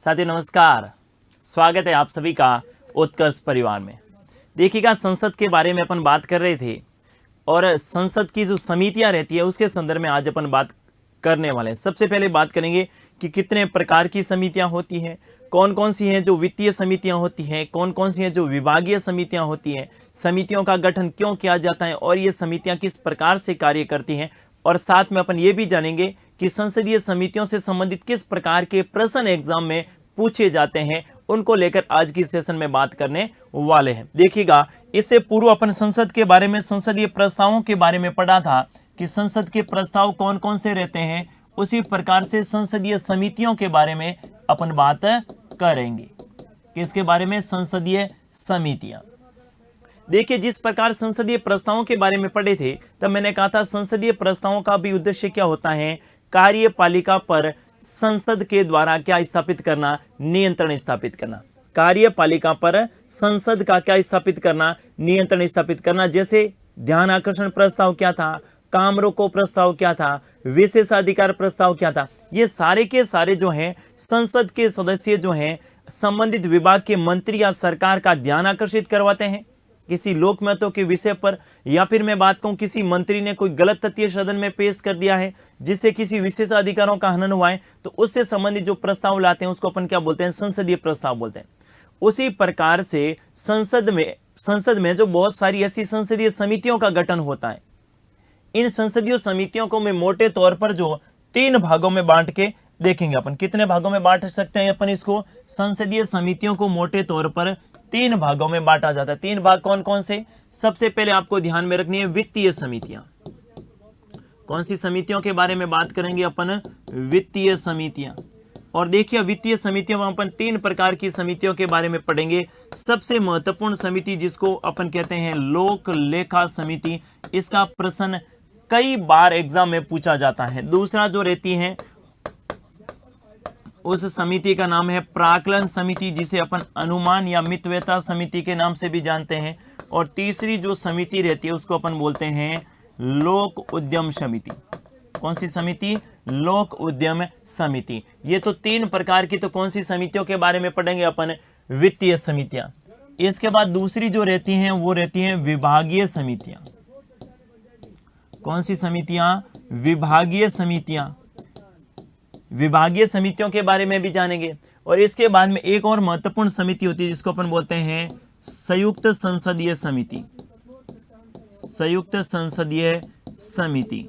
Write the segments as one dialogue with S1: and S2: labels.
S1: साथियों नमस्कार, स्वागत है आप सभी का उत्कर्ष परिवार में। देखिएगा, संसद के बारे में अपन बात कर रहे थे और संसद की जो समितियां रहती है उसके संदर्भ में आज अपन बात करने वाले हैं। सबसे पहले बात करेंगे कि कितने प्रकार की समितियां होती हैं, कौन कौन सी हैं जो वित्तीय समितियां होती हैं, कौन कौन सी हैं जो विभागीय समितियां होती हैं, समितियों का गठन क्यों किया जाता है और ये समितियां किस प्रकार से कार्य करती हैं। और साथ में अपन ये भी जानेंगे कि संसदीय समितियों से संबंधित किस प्रकार के प्रश्न एग्जाम में पूछे जाते हैं, उनको लेकर आज की सेशन में बात करने वाले हैं। देखिएगा, इससे पूर्व अपन संसद के बारे में, संसदीय प्रस्तावों के बारे में पढ़ा था कि संसद के प्रस्ताव कौन कौन से रहते हैं। उसी प्रकार से संसदीय समितियों के बारे में अपन बात करेंगे। किसके बारे में? संसदीय समितियां। देखिए, जिस प्रकार संसदीय प्रस्तावों के बारे में पढ़े थे तब मैंने कहा था संसदीय प्रस्तावों का भी उद्देश्य क्या होता है? कार्यपालिका पर संसद के द्वारा क्या स्थापित करना? नियंत्रण स्थापित करना। कार्यपालिका पर संसद का क्या स्थापित करना? नियंत्रण स्थापित करना। जैसे ध्यान आकर्षण प्रस्ताव क्या था, काम रोको प्रस्ताव क्या था, विशेषाधिकार प्रस्ताव क्या था। ये सारे के सारे जो हैं संसद के सदस्य जो हैं संबंधित विभाग के मंत्री या सरकार का ध्यान आकर्षित करवाते हैं किसी लोक महत्व के विषय पर, या फिर मैं बात कहूं किसी मंत्री ने कोई गलत तथ्य सदन में पेश कर दिया है जिससे किसी विशेष अधिकारों का हनन हुआ है, तो उससे संबंधित जो प्रस्ताव लाते हैं उसको अपन क्या बोलते हैं? संसदीय प्रस्ताव बोलते हैं। उसी प्रकार से संसद में जो बहुत सारी ऐसी संसदीय समितियों का गठन होता है, इन संसदीय समितियों को मैं मोटे तौर पर जो 3 भागों में बांट के देखेंगे। अपन कितने भागों में बांट सकते हैं? अपन इसको संसदीय समितियों को मोटे तौर पर 3 भागों में बांटा जाता है। 3 भाग कौन कौन से? सबसे पहले आपको ध्यान में रखनी है वित्तीय समितियां। कौन सी समितियों के बारे में बात करेंगे अपन? वित्तीय समितियां। और देखिए, वित्तीय समितियों में अपन 3 प्रकार की समितियों के बारे में पढ़ेंगे। सबसे महत्वपूर्ण समिति जिसको अपन कहते हैं लोक लेखा समिति, इसका प्रश्न कई बार एग्जाम में पूछा जाता है। दूसरा जो रहती है उस समिति का नाम है प्राक्कलन समिति, जिसे अपन अनुमान या मितव्ययता समिति के नाम से भी जानते हैं। और तीसरी जो समिति रहती है उसको अपन बोलते हैं लोक उद्यम समिति। कौन सी समिति? लोक उद्यम समिति। ये तो 3 प्रकार की तो कौन सी समितियों के बारे में पढ़ेंगे अपन? वित्तीय समितियां। इसके बाद दूसरी जो रहती हैं वो रहती हैं विभागीय समितियां। कौन सी समितियां? विभागीय समितियां। विभागीय समितियों के बारे में भी जानेंगे। और इसके बाद में एक और महत्वपूर्ण समिति होती है जिसको अपन बोलते हैं संयुक्त संसदीय समिति। संयुक्त संसदीय समिति,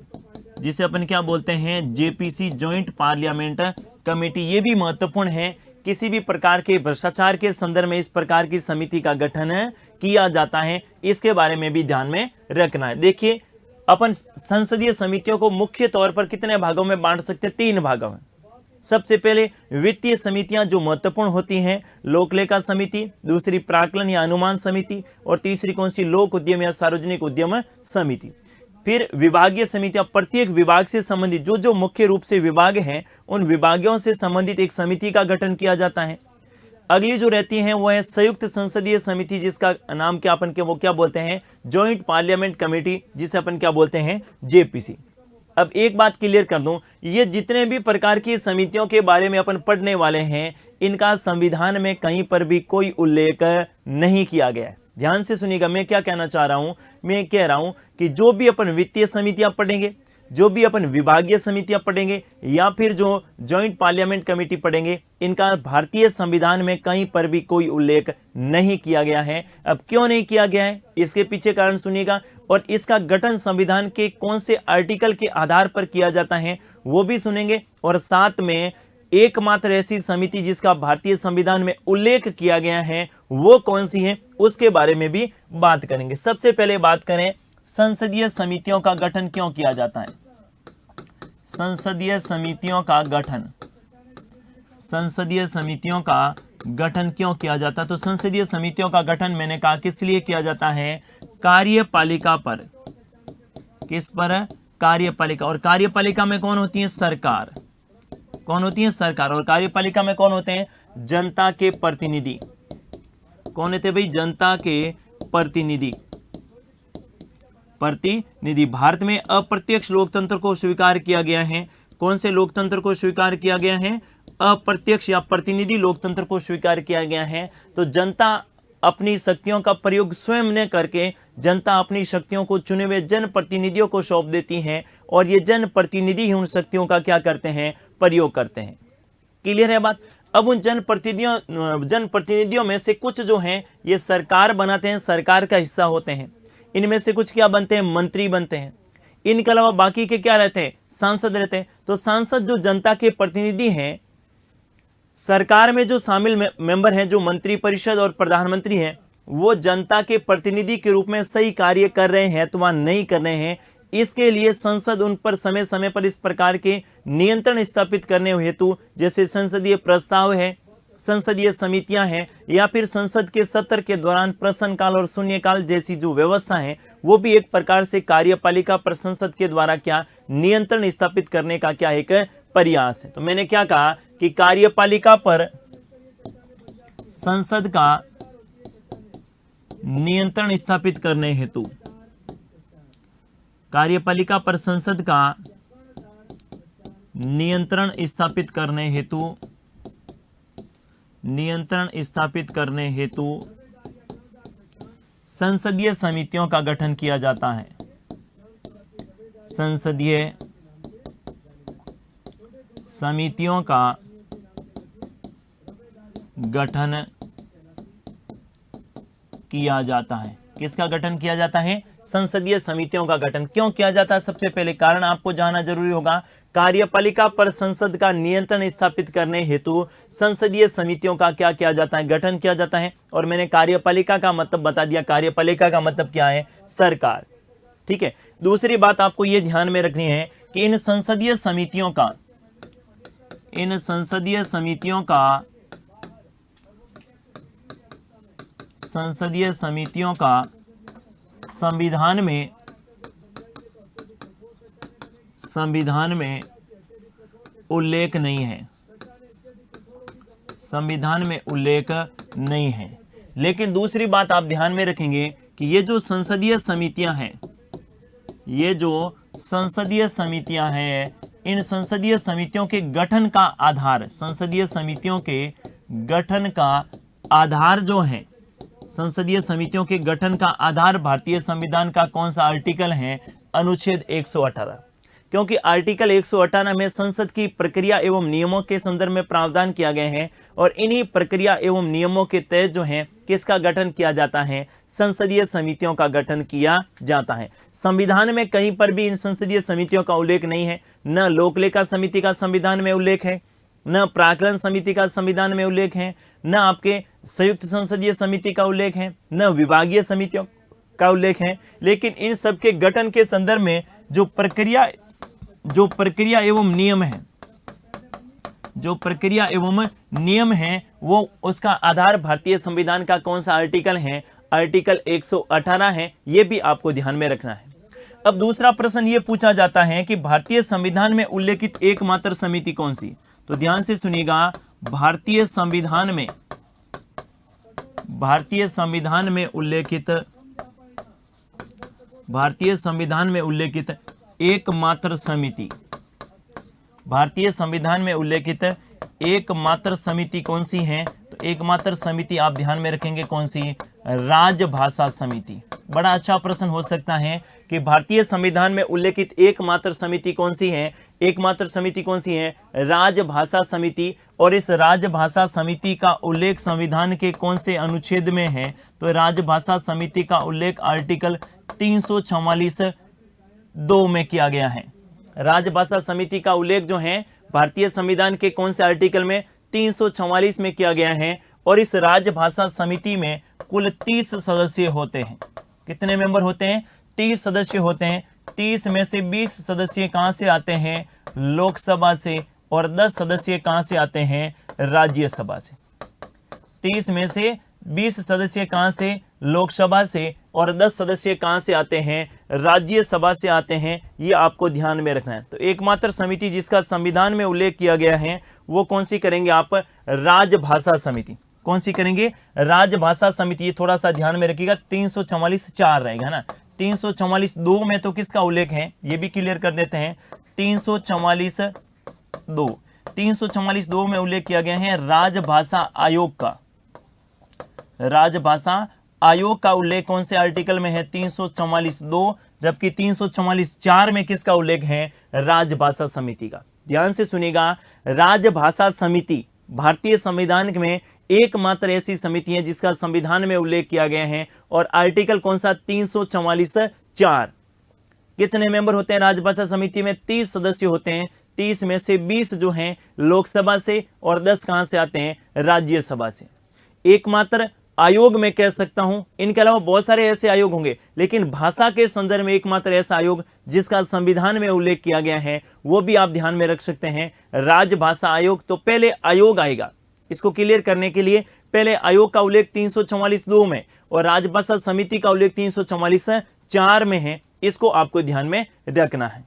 S1: जिसे अपन क्या बोलते हैं? JPC, joint parliament committee. ये भी महत्वपूर्ण है। किसी भी प्रकार के भ्रष्टाचार के संदर्भ में इस प्रकार की समिति का गठन किया जाता है, इसके बारे में भी ध्यान में रखना है। देखिए, अपन संसदीय समितियों को मुख्य तौर पर कितने भागों में बांट सकते हैं? 3 भागों में। सबसे पहले वित्तीय समितियां जो महत्वपूर्ण होती हैं, लोक लेखा समिति, दूसरी प्राक्कलन या अनुमान समिति, और तीसरी कौन सी? लोक उद्यम या सार्वजनिक उद्यम समिति। फिर विभागीय समितियां, प्रत्येक विभाग से संबंधित जो जो मुख्य रूप से विभाग हैं उन विभागों से संबंधित एक समिति का गठन किया जाता है। अगली जो रहती है वो है संयुक्त संसदीय समिति, जिसका नाम क्या अपन के वो क्या बोलते हैं? जॉइंट पार्लियामेंट कमेटी, जिसे अपन क्या बोलते हैं? जेपीसी। अब एक बात क्लियर कर दूं, ये जितने भी प्रकार की समितियों के बारे में अपन पढ़ने वाले हैं, इनका संविधान में कहीं पर भी कोई उल्लेख नहीं किया गया है। ध्यान से सुनिएगा, मैं क्या कहना चाह रहा हूं। मैं कह रहा हूं कि जो भी अपन वित्तीय समितियां पढ़ेंगे, जो भी अपन विभागीय समितियां पढ़ेंगे, या फिर जो जॉइंट पार्लियामेंट कमेटी पढ़ेंगे, इनका भारतीय संविधान में कहीं पर भी कोई उल्लेख नहीं किया गया है। अब क्यों नहीं किया गया है, इसके पीछे कारण सुनिएगा। और इसका गठन संविधान के कौन से आर्टिकल के आधार पर किया जाता है वो भी सुनेंगे। और साथ में एकमात्र ऐसी समिति जिसका भारतीय संविधान में उल्लेख किया गया है वो कौन सी है, उसके बारे में भी बात करेंगे। सबसे पहले बात करें संसदीय समितियों का गठन क्यों किया जाता है। संसदीय समितियों का गठन, संसदीय समितियों का गठन क्यों किया जाता है? तो संसदीय समितियों का गठन मैंने कहा किस लिए किया जाता है? कार्यपालिका पर। किस पर? कार्यपालिका। और कार्यपालिका में कौन होती है? सरकार। कौन होती है? सरकार। और कार्यपालिका में कौन होते हैं? जनता के प्रतिनिधि। कौन होते भाई? जनता के प्रतिनिधि। भारत में अप्रत्यक्ष लोकतंत्र को स्वीकार किया गया है। कौन से लोकतंत्र को स्वीकार किया गया है? अप्रत्यक्ष या प्रतिनिधि लोकतंत्र को स्वीकार किया गया है। तो जनता अपनी शक्तियों का प्रयोग स्वयं न करके जनता अपनी शक्तियों को चुने हुए जनप्रतिनिधियों को सौंप देती है और ये जनप्रतिनिधि ही उन शक्तियों का क्या करते हैं, प्रयोग करते हैं। क्लियर है बात। अब उन जनप्रतिनिधियों में से कुछ जो हैं ये सरकार बनाते हैं, सरकार का हिस्सा होते हैं। इनमें से कुछ क्या बनते हैं, मंत्री बनते हैं। इनके अलावा बाकी के क्या रहते हैं, सांसद रहते हैं। तो सांसद जो जनता के प्रतिनिधि हैं, सरकार में जो शामिल मेंबर हैं, जो मंत्री परिषद और प्रधानमंत्री हैं, वो जनता के प्रतिनिधि के रूप में सही कार्य कर रहे हैं अथवा नहीं कर रहे हैं, इसके लिए संसद उन पर समय समय पर इस प्रकार के नियंत्रण स्थापित करने हेतु, जैसे संसदीय प्रस्ताव है, संसदीय समितियां हैं, या फिर संसद के सत्र के दौरान प्रश्नकाल और शून्यकाल जैसी जो व्यवस्था है, वो भी एक प्रकार से कार्यपालिका पर संसद के द्वारा क्या नियंत्रण स्थापित करने का क्या एक प्रयास है। तो मैंने क्या कहा कि कार्यपालिका पर संसद का नियंत्रण स्थापित करने हेतु, कार्यपालिका पर संसद का नियंत्रण स्थापित करने हेतु संसदीय समितियों का गठन किया जाता है। संसदीय समितियों का गठन किया जाता है। किसका गठन किया जाता है, संसदीय समितियों का गठन क्यों किया जाता है, सबसे पहले कारण आपको जानना जरूरी होगा। कार्यपालिका पर संसद का नियंत्रण स्थापित करने हेतु संसदीय समितियों का क्या किया जाता है, गठन किया जाता है। और मैंने कार्यपालिका का मतलब बता दिया, कार्यपालिका का मतलब क्या है, सरकार। ठीक है। दूसरी बात आपको यह ध्यान में रखनी है कि इन संसदीय समितियों का संविधान में उल्लेख नहीं है, संविधान में उल्लेख नहीं है। लेकिन दूसरी बात आप ध्यान में रखेंगे कि ये जो संसदीय समितियां हैं, इन संसदीय समितियों के गठन का आधार, संसदीय समितियों के गठन का आधार जो है, संसदीय समितियों के गठन का आधार भारतीय संविधान का कौन सा आर्टिकल है, अनुच्छेद 118। क्योंकि आर्टिकल 118 में संसद की प्रक्रिया एवं नियमों के संदर्भ में प्रावधान किया गया है और इन्हीं प्रक्रिया एवं नियमों के तहत जो है किसका गठन किया जाता है, संसदीय समितियों का गठन किया जाता है। संविधान में कहीं पर भी इन संसदीय समितियों का उल्लेख नहीं है, न लोकलेखा समिति का संविधान में उल्लेख है, न प्राक्कलन समिति का संविधान में उल्लेख है, न आपके संयुक्त संसदीय समिति का उल्लेख है, न विभागीय समितियों का उल्लेख है। लेकिन इन सब के गठन के संदर्भ में जो प्रक्रिया एवं नियम है वो उसका आधार भारतीय संविधान का कौन सा आर्टिकल है, आर्टिकल 118 है। ये भी आपको ध्यान में रखना है। अब दूसरा प्रश्न ये पूछा जाता है कि भारतीय संविधान में उल्लेखित एकमात्र समिति कौन सी। तो ध्यान से सुनिएगा, भारतीय संविधान में उल्लेखित एकमात्र समिति, भारतीय संविधान में उल्लेखित एकमात्र समिति कौन सी है। तो एकमात्र समिति आप ध्यान में रखेंगे कौन सी, राजभाषा समिति। बड़ा अच्छा प्रश्न हो सकता है कि भारतीय संविधान में उल्लेखित एकमात्र समिति कौन सी है, एकमात्र समिति कौन सी है, राजभाषा समिति। और इस राजभाषा समिति का उल्लेख संविधान के कौन से अनुच्छेद में है। तो राजभाषा समिति का उल्लेख आर्टिकल 344(2) में किया गया है। राजभाषा समिति का उल्लेख जो है भारतीय संविधान के कौन से आर्टिकल में, 344 में किया गया है। और इस राजभाषा समिति में कुल 30 सदस्य होते हैं। कितने मेंबर होते हैं, 30 सदस्य होते हैं। 30 में से 20 सदस्य कहां से आते हैं, लोकसभा से, और 10 सदस्य कहां से आते हैं, राज्यसभा से। 30 में से 20 सदस्य कहां से, लोकसभा से, और 10 सदस्य कहां से आते हैं, राज्यसभा से आते हैं। ये आपको ध्यान में रखना है। तो एकमात्र समिति जिसका संविधान में उल्लेख किया गया है वो कौन सी करेंगे आप, राजभाषा समिति। कौन सी करेंगे, राजभाषा समिति। ये थोड़ा सा ध्यान में रखिएगा, 344(4) रहेगा ना। 344(2) में तो किसका उल्लेख है ये भी क्लियर कर देते हैं। 344(2) 344(2) में उल्लेख किया गया है राजभाषा आयोग का। राजभाषा आयोग का उल्लेख कौन से आर्टिकल में है? 344(2), जबकि 344(4) में किसका उल्लेख है? राजभाषा समिति का। ध्यान से सुनिएगा, राजभाषा समिति भारतीय संविधान में एकमात्र ऐसी समिति है जिसका संविधान में उल्लेख किया गया है, और आर्टिकल कौन सा? 344(4). कितने मेंबर होते हैं राजभाषा समिति में? 30 सदस्य होते हैं। 30 में से 20 जो हैं लोकसभा से, और 10 कहां से आते हैं? राज्यसभा से। एकमात्र आयोग में कह सकता हूं, इनके अलावा बहुत सारे ऐसे आयोग होंगे, लेकिन भाषा के संदर्भ में एकमात्र ऐसा आयोग जिसका संविधान में उल्लेख किया गया है, वो भी आप ध्यान में रख सकते हैं, राजभाषा आयोग। तो पहले आयोग आएगा, इसको क्लियर करने के लिए पहले आयोग का उल्लेख 344(2) में और राजभाषा समिति का उल्लेख 344(4) में है, इसको आपको ध्यान में रखना है।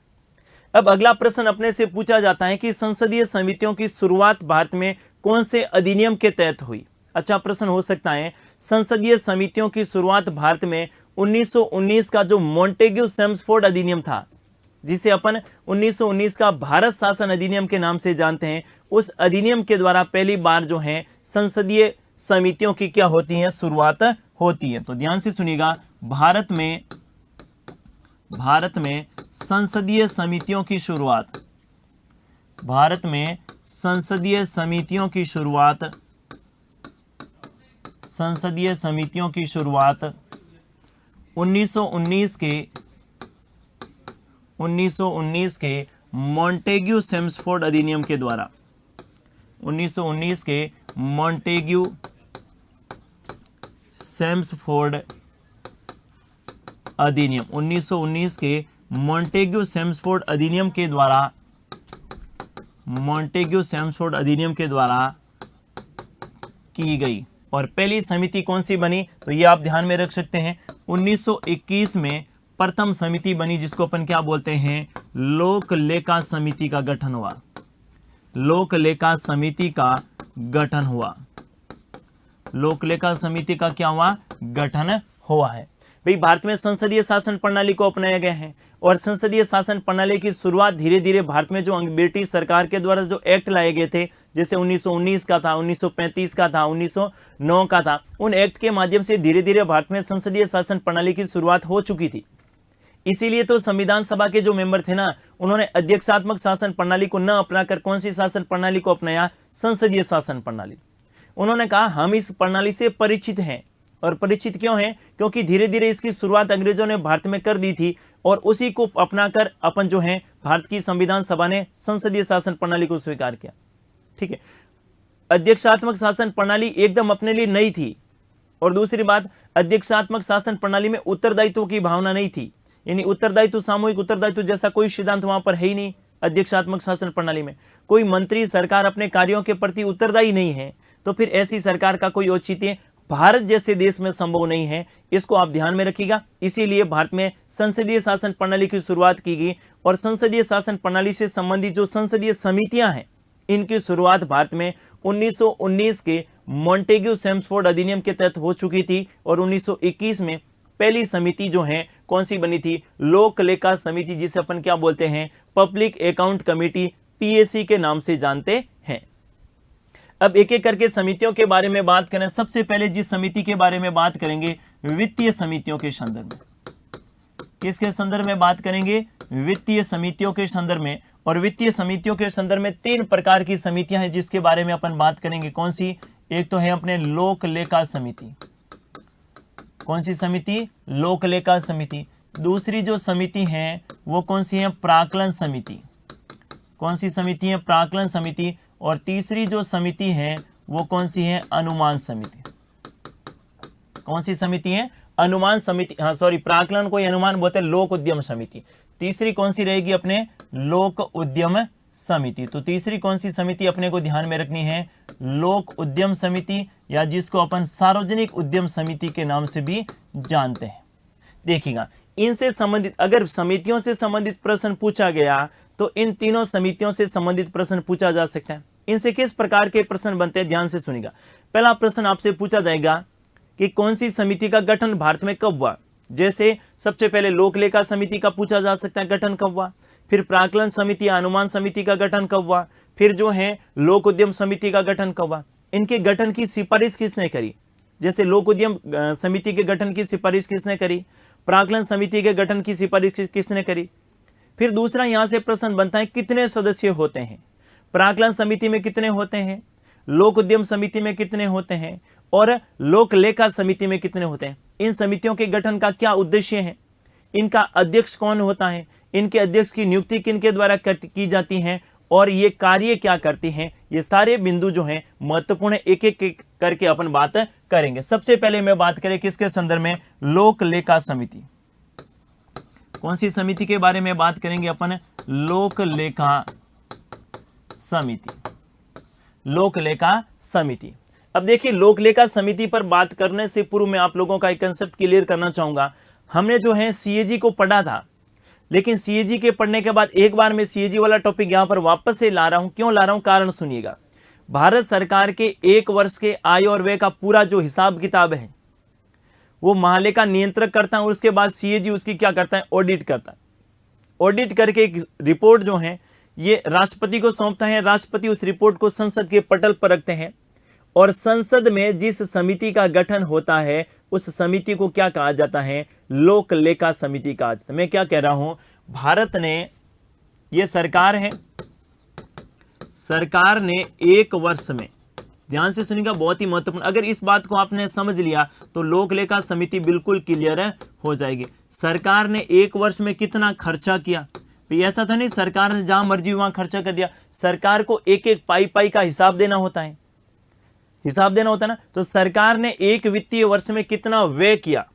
S1: अब अगला प्रश्न अपने से पूछा जाता है कि संसदीय समितियों की शुरुआत भारत में कौन से अधिनियम के तहत हुई? अच्छा प्रश्न हो सकता है। संसदीय समितियों की शुरुआत भारत में 1919 का जो मॉन्टेग्यू सेम्सफोर्ड अधिनियम था, जिसे अपन 1919 का भारत शासन अधिनियम के नाम से जानते हैं, उस अधिनियम के द्वारा पहली बार जो है संसदीय समितियों की क्या होती है? शुरुआत होती है। तो ध्यान से सुनिएगा, भारत में संसदीय समितियों की शुरुआत, भारत में संसदीय समितियों की शुरुआत, संसदीय समितियों की शुरुआत 1919 के मॉन्टेग्यू सेम्सफोर्ड अधिनियम के द्वारा, 1919 के मॉन्टेग्यू सेम्सफोर्ड अधिनियम, 1919 के मॉन्टेग्यू सेम्सफोर्ड अधिनियम के द्वारा, मॉन्टेग्यू सेम्सफोर्ड अधिनियम के द्वारा की गई। और पहली समिति कौन सी बनी? तो ये आप ध्यान में रख सकते हैं, 1921 में प्रथम समिति बनी, जिसको अपन क्या बोलते हैं? लोक लेखा समिति का गठन हुआ। लोक लेखा समिति का गठन हुआ। लोक लेखा समिति का क्या हुआ? गठन हुआ है। भाई भारत में संसदीय शासन प्रणाली को अपनाया गया है, और संसदीय शासन प्रणाली की शुरुआत धीरे धीरे भारत में जो ब्रिटिश सरकार के द्वारा जो एक्ट लाए गए थे, जैसे 1919 का था, 1935 का था, 1909 का था, उन एक्ट के माध्यम से धीरे धीरे भारत में संसदीय शासन प्रणाली की शुरुआत हो चुकी थी। इसीलिए तो संविधान सभा के जो मेंबर थे ना, उन्होंने अध्यक्षात्मक शासन प्रणाली को न अपनाकर कौन सी शासन प्रणाली को अपनाया? संसदीय शासन प्रणाली। उन्होंने कहा हम इस प्रणाली से परिचित हैं, और परिचित क्यों हैं? क्योंकि धीरे धीरे इसकी शुरुआत अंग्रेजों ने भारत में कर दी थी, और उसी को अपनाकर अपन जो है भारत की संविधान सभा ने संसदीय शासन प्रणाली को स्वीकार किया। ठीक है, अध्यक्षात्मक शासन प्रणाली एकदम अपने लिए नई थी, और दूसरी बात, अध्यक्षात्मक शासन प्रणाली में उत्तरदायित्व की भावना नहीं थी, यानी उत्तरदायित्व, सामूहिक उत्तरदायित्व जैसा कोई सिद्धांत वहां पर है ही नहीं। अध्यक्षात्मक शासन प्रणाली में कोई मंत्री सरकार अपने कार्यों के प्रति उत्तरदायी नहीं है, तो फिर ऐसी सरकार का कोई औचित्य भारत जैसे देश में संभव नहीं है। इसको आप ध्यान में रखिएगा। इसीलिए भारत में संसदीय शासन प्रणाली की शुरुआत की गई, और संसदीय शासन प्रणाली से संबंधित जो संसदीय समितियां हैं, इनकी शुरुआत भारत में 1919 के मॉन्टेग्यू सेम्सफोर्ड अधिनियम के तहत हो चुकी थी, और 1921 में पहली समिति जो है कौन सी बनी थी? लोक लेखा समिति, जिसे अपन क्या बोलते हैं? पब्लिक अकाउंट कमेटी, पीएसी के नाम से जानते हैं। अब एक एक करके समितियों के बारे में बात करें। सबसे पहले जिस समिति के बारे में बात करेंगे, वित्तीय समितियों के संदर्भ में। किसके संदर्भ में बात करेंगे? वित्तीय समितियों के संदर्भ में। और वित्तीय समितियों के संदर्भ में 3 प्रकार की समितियां हैं जिसके बारे में अपन बात करेंगे। कौन सी? एक तो है अपने लोक लेखा समिति। कौन सी समिति? लोक लेखा समिति। दूसरी जो समिति है वो कौन सी है? प्राक्कलन समिति। कौन सी समिति है? प्राक्कलन समिति। और तीसरी जो समिति है वो कौन सी है? अनुमान समिति। कौन सी समिति है? अनुमान समिति। हाँ सॉरी, प्राक्कलन को अनुमान बोलते हैं, लोक उद्यम समिति। तीसरी कौन सी रहेगी अपने? लोक उद्यम समिति। तो तीसरी कौन सी समिति अपने को ध्यान में रखनी है? लोक उद्यम समिति, या जिसको अपन सार्वजनिक उद्यम समिति के नाम से भी जानते हैं। देखिएगा, इनसे संबंधित अगर समितियों से संबंधित प्रश्न पूछा गया तो इन तीनों समितियों से संबंधित प्रश्न पूछा जा सकता है। इनसे किस प्रकार के प्रश्न बनते हैं, ध्यान से सुनिएगा। पहला प्रश्न आपसे पूछा जाएगा कि कौन सी समिति का गठन भारत में कब हुआ। जैसे सबसे पहले लोक लेखा समिति का पूछा जा सकता है, गठन कब हुआ। फिर प्राक्कलन समिति या अनुमान समिति का गठन कब हुआ। फिर जो है लोक उद्यम समिति का गठन कब हुआ, इनके गठन की सिफारिश किसने करी, जैसे लोक उद्यम समिति के गठन की सिफारिश किसने करी, प्राक्कलन समिति के गठन की सिफारिश किसने करी। फिर दूसरा यहां से प्रश्न बनता है कितने सदस्य होते हैं, प्राक्कलन समिति में कितने होते हैं, लोक उद्यम समिति में कितने होते हैं और लोक लेखा समिति में कितने होते हैं। इन समितियों के गठन का क्या उद्देश्य है, इनका अध्यक्ष कौन होता है, इनके अध्यक्ष की नियुक्ति किनके द्वारा की जाती है और ये कार्य क्या करती हैं, ये सारे बिंदु जो हैं महत्वपूर्ण, एक एक करके अपन बात करेंगे। सबसे पहले मैं बात करें किसके संदर्भ में, लोक लेखा समिति। कौन सी समिति के बारे में बात करेंगे अपन, लोक लेखा समिति, लोक लेखा समिति। अब देखिए लोक लेखा समिति पर बात करने से पूर्व मैं आप लोगों का एक कंसेप्ट क्लियर करना चाहूंगा। हमने जो है सीएजी को पढ़ा था, लेकिन सीएजी के पढ़ने के बाद एक बार मैं सीएजी वाला टॉपिक यहां पर वापस से ला रहा हूं। क्यों ला रहा हूं, कारण सुनिएगा। भारत सरकार के एक वर्ष के आय और व्यय का पूरा जो हिसाब किताब है वो महालेखा नियंत्रक करता है और उसके बाद सीएजी उसकी क्या करता है, ऑडिट करता है। ऑडिट करके एक रिपोर्ट जो है ये राष्ट्रपति को सौंपता है, राष्ट्रपति उस रिपोर्ट को संसद के पटल पर रखते हैं और संसद में जिस समिति का गठन होता है उस समिति को क्या कहा जाता है, लोक लेखा समिति कहा जाता है। मैं क्या कह रहा हूं, भारत ने, ये सरकार है, सरकार ने एक वर्ष में, ध्यान से सुनिएगा बहुत ही महत्वपूर्ण, अगर इस बात को आपने समझ लिया तो लोक लेखा समिति बिल्कुल क्लियर हो जाएगी। सरकार ने एक वर्ष में कितना खर्चा किया, तो ऐसा था नहीं सरकार ने जहां मर्जी वहां खर्चा कर दिया। सरकार को एक एक पाई का हिसाब देना होता है, हिसाब देना होता है ना। तो सरकार ने एक वित्तीय वर्ष में कितना व्यय किया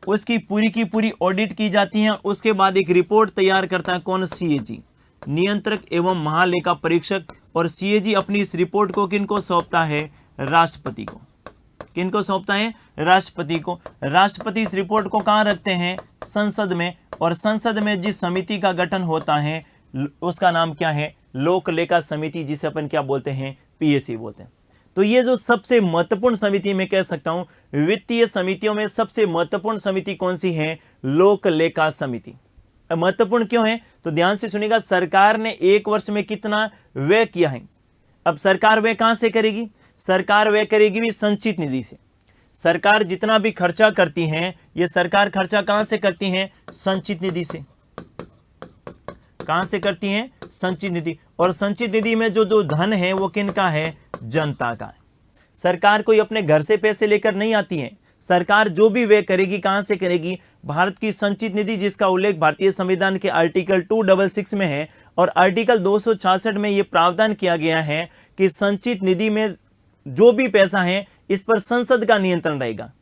S1: उसकी पूरी की पूरी ऑडिट की जाती है। उसके बाद एक रिपोर्ट तैयार करता है कौन, सीएजी, नियंत्रक एवं महालेखा परीक्षक। और सीएजी अपनी इस रिपोर्ट को किनको सौंपता है, राष्ट्रपति को। किनको सौंपता है, राष्ट्रपति को। राष्ट्रपति इस रिपोर्ट को कहां रखते हैं, संसद में। और संसद में जिस समिति का गठन होता है उसका नाम क्या है, लोक लेखा समिति, जिसे अपन क्या बोलते हैं, पीएसी बोलते हैं। तो ये जो सबसे महत्वपूर्ण समिति मैं कह सकता हूं, वित्तीय समितियों में सबसे महत्वपूर्ण समिति कौन सी है, लोक लेखा समिति। महत्वपूर्ण क्यों है, तो ध्यान से सुनिएगा। सरकार ने एक वर्ष में कितना व्यय किया है। अब सरकार व्यय कहां से करेगी, सरकार व्यय करेगी भी संचित निधि से। सरकार जितना भी खर्चा करती है ये सरकार खर्चा कहां से करती है, संचित निधि से। कहां से करती हैं, संचित निधि। और संचित निधि में जो धन है वो किनका है, जनता का है। सरकार कोई अपने घर से पैसे लेकर नहीं आती है। सरकार जो भी व्यय करेगी कहां से करेगी, भारत की संचित निधि, जिसका उल्लेख भारतीय संविधान के आर्टिकल 266 में है। और आर्टिकल 266 में यह प्रावधान किया गया है कि संचित निधि में जो भी पैसा है इस पर संसद का नियंत्रण रहेगा।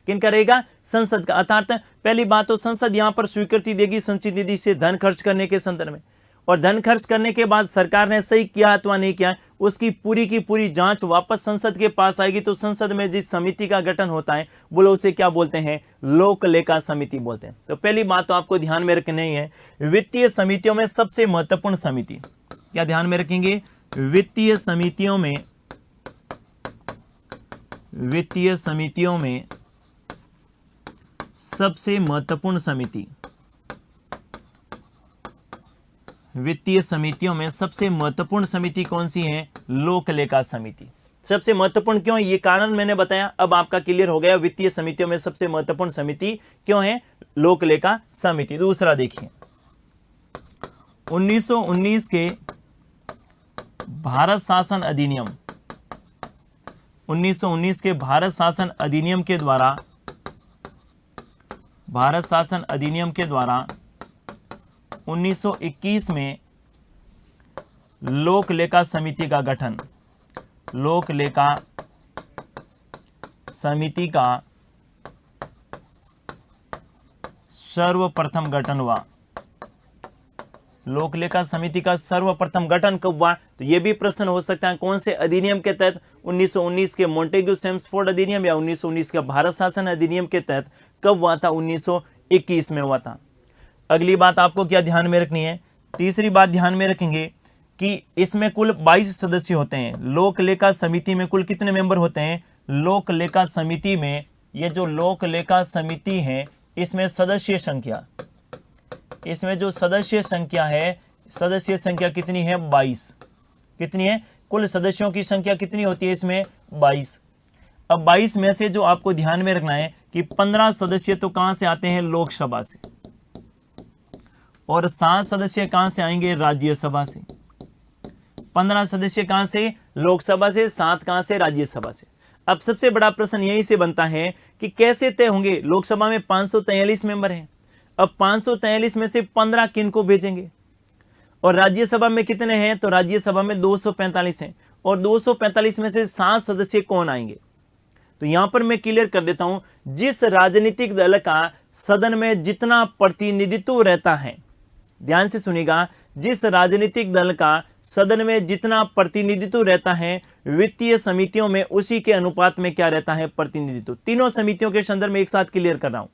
S1: किनका रहेगा, संसद का। अर्थात पहली बात तो संसद यहां पर स्वीकृति देगी संचित निधि से धन खर्च करने के संदर्भ में। और धन खर्च करने के बाद सरकार ने सही किया अथवा नहीं किया उसकी पूरी की पूरी जांच वापस संसद के पास आएगी। तो संसद में जिस समिति का गठन होता है बोलो उसे क्या बोलते हैं, लोक लेखा समिति बोलते हैं। तो पहली बात तो आपको ध्यान में रखनी है, वित्तीय समितियों में सबसे महत्वपूर्ण समिति क्या ध्यान में रखेंगे, वित्तीय समितियों में सबसे महत्वपूर्ण समिति, वित्तीय समितियों में सबसे महत्वपूर्ण समिति कौन सी है, लोक लेखा समिति। सबसे महत्वपूर्ण क्यों, ये कारण मैंने बताया, अब आपका क्लियर हो गया वित्तीय समितियों में सबसे महत्वपूर्ण समिति क्यों है, लोक लेखा समिति। दूसरा देखिए, 1919 के भारत शासन अधिनियम, 1919 के भारत शासन अधिनियम के द्वारा, भारत शासन अधिनियम के द्वारा 1921 में लोक लेखा समिति का गठन, लोक लेखा समिति का सर्वप्रथम गठन हुआ। लोक लेखा समिति का सर्वप्रथम गठन कब हुआ, तो यह भी प्रश्न हो सकता है कौन से अधिनियम के तहत, 1919 के मॉन्टेग्यू चेम्सफोर्ड अधिनियम या 1919 के भारत शासन अधिनियम के तहत कब हुआ था, 1921 में हुआ था। अगली बात आपको क्या ध्यान में रखनी है, तीसरी बात ध्यान में रखेंगे कि इसमें कुल 22 सदस्य होते हैं। लोक लेखा समिति में कुल कितने मेंबर होते हैं, लोक लेखा समिति में, ये जो लोक लेखा समिति है इसमें सदस्य संख्या, इसमें जो सदस्य संख्या है, सदस्य संख्या कितनी है, 22। कितनी है? कुल सदस्यों की संख्या कितनी होती है इसमें? 22। अब 22 में से जो आपको ध्यान में रखना है कि 15 सदस्य तो कहां से आते हैं? लोकसभा से, और 7 सदस्य कहां से आएंगे? राज्यसभा से। 15 सदस्य कहां से? लोकसभा से। 7 कहां से? राज्यसभा से। अब सबसे बड़ा प्रश्न यहीं से बनता है कि कैसे तय होंगे? लोकसभा में 543 मेंबर हैं, अब 543 में से 15 किन को भेजेंगे? और राज्यसभा में कितने हैं? तो राज्यसभा में 245 हैं, और 245 में से 7 सदस्य कौन आएंगे? तो यहां पर मैं क्लियर कर देता हूं, जिस राजनीतिक दल का सदन में जितना प्रतिनिधित्व रहता है, ध्यान से सुनिएगा, जिस राजनीतिक दल का सदन में जितना प्रतिनिधित्व रहता है, वित्तीय समितियों में उसी के अनुपात में क्या रहता है? प्रतिनिधित्व। तीनों समितियों के संदर्भ में एक साथ क्लियर कर रहा हूं।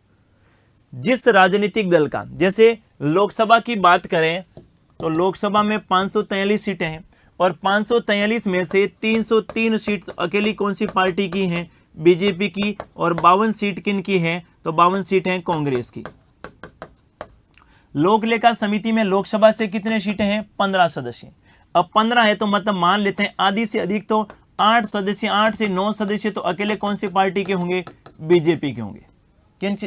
S1: जिस राजनीतिक दल का, जैसे लोकसभा की बात करें तो लोकसभा में 543 सीटें हैं, और 543 में से 303 सीट अकेली कौन सी पार्टी की हैं? बीजेपी की। और 52 सीट किन की हैं? तो 52 सीट हैं कांग्रेस की। लोक लेखा समिति में लोकसभा से कितने सीटें हैं? 15 सदस्य। अब 15 है तो मतलब मान लेते हैं आधी से अधिक तो 8 सदस्य, 8 से 9 सदस्य तो अकेले कौन सी पार्टी के होंगे? बीजेपी के होंगे।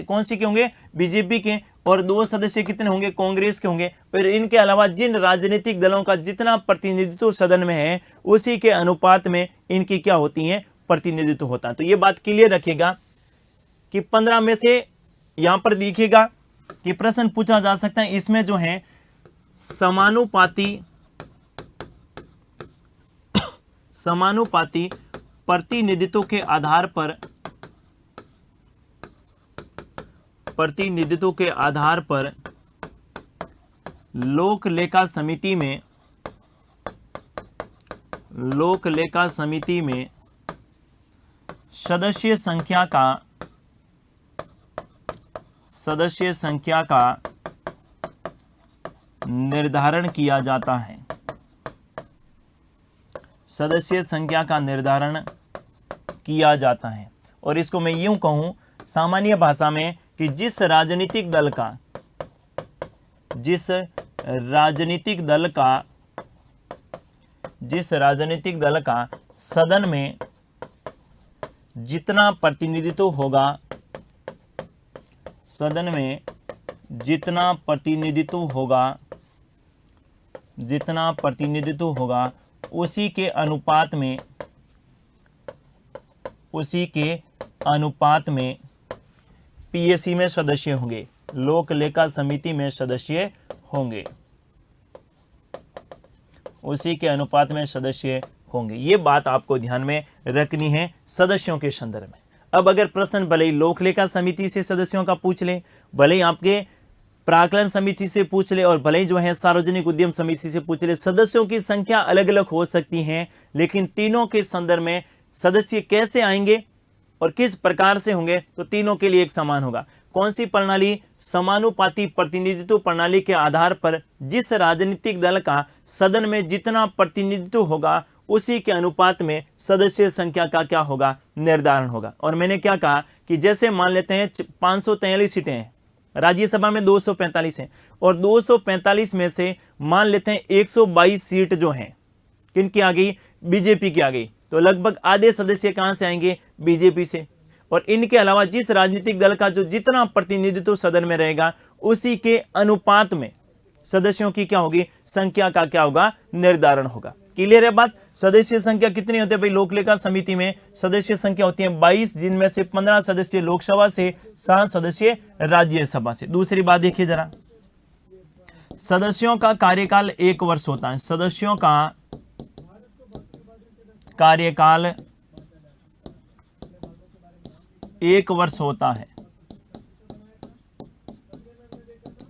S1: कौन सी के होंगे? बीजेपी के। और 2 सदस्य कितने होंगे? कांग्रेस के होंगे। फिर इनके अलावा जिन राजनीतिक दलों का जितना प्रतिनिधित्व सदन में है, उसी के अनुपात में इनकी क्या होती है? प्रतिनिधित्व होता है। तो ये बात क्लियर रखिएगा कि 15 में से यहां पर देखिएगा कि प्रश्न पूछा जा सकता है, इसमें जो है समानुपाती प्रतिनिधित्व के आधार पर लोक लेखा समिति में सदस्य संख्या का निर्धारण किया जाता है। सदस्य संख्या का निर्धारण किया जाता है, और इसको मैं यूं कहूं सामान्य भाषा में कि जिस राजनीतिक दल का सदन में जितना प्रतिनिधित्व होगा, उसी के अनुपात में पीएसी में सदस्य होंगे, लोक लेखा समिति में सदस्य होंगे, उसी के अनुपात में सदस्य होंगे। ये बात आपको ध्यान में रखनी है सदस्यों के संदर्भ में। अब अगर प्रश्न भले ही लोक लेखा समिति से सदस्यों का पूछ ले, भले ही आपके प्राक्कलन समिति से पूछ ले, और भले ही जो है सार्वजनिक उद्यम समिति से पूछ ले, सदस्यों की संख्या अलग अलग हो सकती है, लेकिन तीनों के संदर्भ में सदस्य कैसे आएंगे और किस प्रकार से होंगे, तो तीनों के लिए एक समान होगा। कौन सी प्रणाली? समानुपाती प्रतिनिधित्व प्रणाली के आधार पर जिस राजनीतिक दल का सदन में जितना प्रतिनिधित्व होगा, उसी के अनुपात में सदस्य संख्या का क्या होगा? निर्धारण होगा। और मैंने क्या कहा कि जैसे मान लेते हैं 543 सीटें हैं, राज्यसभा में 245 हैं, और 245 में से मान लेते हैं 122 सीट जो हैं किनकी आ गई? बीजेपी की आ गई। तो लगभग आधे सदस्य कहां से आएंगे? बीजेपी से। और इनके अलावा जिस राजनीतिक दल का जो जितना प्रतिनिधित्व सदन में रहेगा, उसी के अनुपात में सदस्यों की क्या होगी? संख्या का क्या होगा? निर्धारण होगा। क्लियर है बात? सदस्य संख्या कितनी होती है भाई? लोक लेखा समिति में सदस्य संख्या होती है 22, जिनमें से 15 सदस्य लोकसभा से, 7 सदस्य राज्यसभा से। दूसरी बात देखिए जरा, सदस्यों का कार्यकाल 1 वर्ष होता है। सदस्यों का कार्यकाल 1 वर्ष होता है।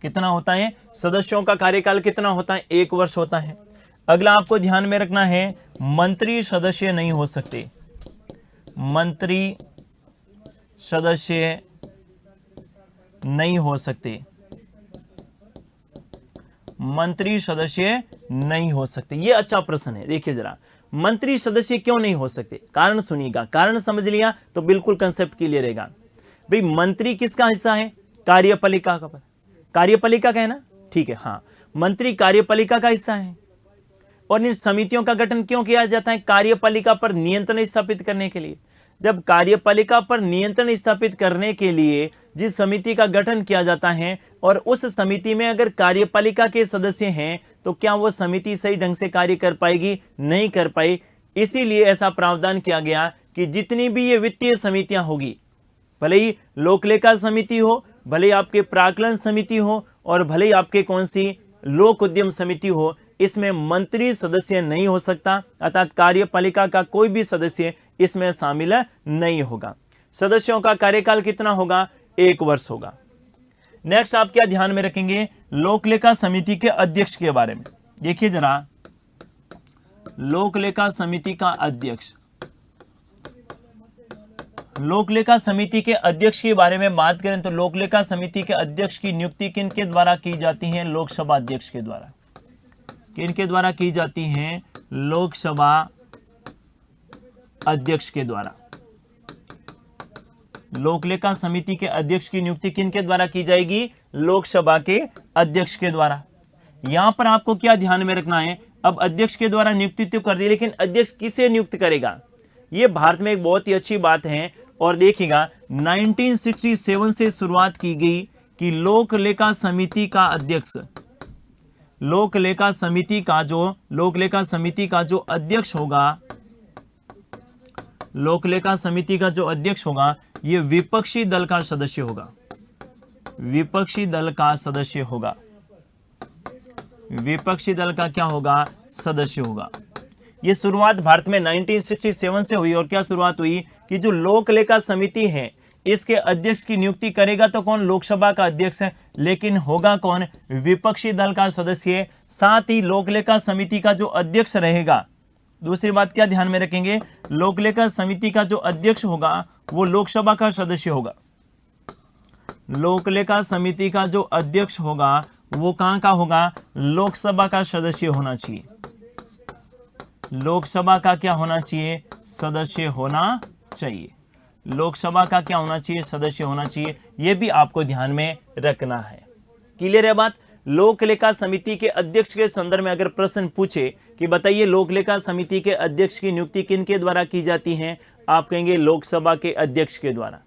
S1: कितना होता है? सदस्यों का कार्यकाल कितना होता है? 1 वर्ष होता है। अगला आपको ध्यान में रखना है, मंत्री सदस्य नहीं हो सकते। मंत्री सदस्य नहीं हो सकते। मंत्री सदस्य नहीं हो सकते। ये अच्छा प्रश्न है। देखिए जरा, मंत्री सदस्य क्यों नहीं हो सकते? कारण सुनिएगा। कारण समझ लिया तो बिल्कुल कंसेप्ट क्लियर रहेगा। भाई मंत्री किसका हिस्सा है? कार्यपालिका का। कार्यपालिका का है ना? ठीक है, हाँ, मंत्री कार्यपालिका का हिस्सा है। और इन समितियों का गठन क्यों किया जाता है? कार्यपालिका पर नियंत्रण स्थापित करने के लिए। जब कार्यपालिका पर नियंत्रण स्थापित करने के लिए जिस समिति का गठन किया जाता है और उस समिति में अगर कार्यपालिका के सदस्य हैं तो क्या वो समिति सही ढंग से कार्य कर पाएगी? नहीं कर पाई। इसीलिए ऐसा प्रावधान किया गया कि जितनी भी ये वित्तीय समितियां होगी, भले ही लोक लेखा समिति हो, भले ही आपके प्राक्कलन समिति हो और भले ही आपके कौन सी लोक उद्यम समिति हो, इसमें मंत्री सदस्य नहीं हो सकता, अर्थात कार्यपालिका का कोई भी सदस्य इसमें शामिल नहीं होगा। सदस्यों का कार्यकाल कितना होगा? 1 वर्ष होगा। नेक्स्ट आप क्या ध्यान में रखेंगे? लोक लेखा समिति के अध्यक्ष के बारे में देखिए जरा। लोक लेखा समिति का अध्यक्ष, लोक लेखा समिति के अध्यक्ष के बारे में बात करें तो लोक लेखा समिति के अध्यक्ष की नियुक्ति किन के द्वारा की जाती है? लोकसभा अध्यक्ष के द्वारा। किन के द्वारा की जाती हैं? लोकसभा अध्यक्ष के द्वारा। लोक लेखा समिति के अध्यक्ष की नियुक्ति किन के द्वारा की जाएगी? लोकसभा के अध्यक्ष के द्वारा। यहां पर आपको क्या ध्यान में रखना है? अब अध्यक्ष के द्वारा नियुक्ति तो कर दी, लेकिन अध्यक्ष किसे नियुक्त करेगा? यह भारत में एक बहुत ही अच्छी बात है। और देखिएगा 1967 से शुरुआत की गई कि लोक लेखा समिति का अध्यक्ष, लोक लेखा समिति का जो अध्यक्ष होगा, लोक लेखा समिति का जो अध्यक्ष होगा ये विपक्षी दल का सदस्य होगा। विपक्षी दल का सदस्य होगा। विपक्षी दल का क्या होगा? सदस्य होगा। ये शुरुआत भारत में 1967 से हुई। और क्या शुरुआत हुई कि जो लोक लेखा समिति है इसके अध्यक्ष की नियुक्ति करेगा तो कौन? लोकसभा का अध्यक्ष है, लेकिन होगा कौन? विपक्षी दल का सदस्य। साथ ही लोक लेखा समिति का जो अध्यक्ष रहेगा, दूसरी बात क्या ध्यान में रखेंगे? लोक लेखा समिति का जो अध्यक्ष होगा वो लोकसभा का सदस्य होगा। लोक लेखा समिति का जो अध्यक्ष होगा वो कहां का होगा? लोकसभा का सदस्य होना चाहिए। लोकसभा का क्या होना चाहिए? सदस्य होना चाहिए। लोकसभा का क्या होना चाहिए? सदस्य होना चाहिए। यह भी आपको ध्यान में रखना है। क्लियर है बात? लोक लेखा समिति के अध्यक्ष के संदर्भ में अगर प्रश्न पूछे कि बताइए लोक लेखा समिति के अध्यक्ष की नियुक्ति किन के द्वारा की जाती है? आप कहेंगे लोकसभा के अध्यक्ष के द्वारा।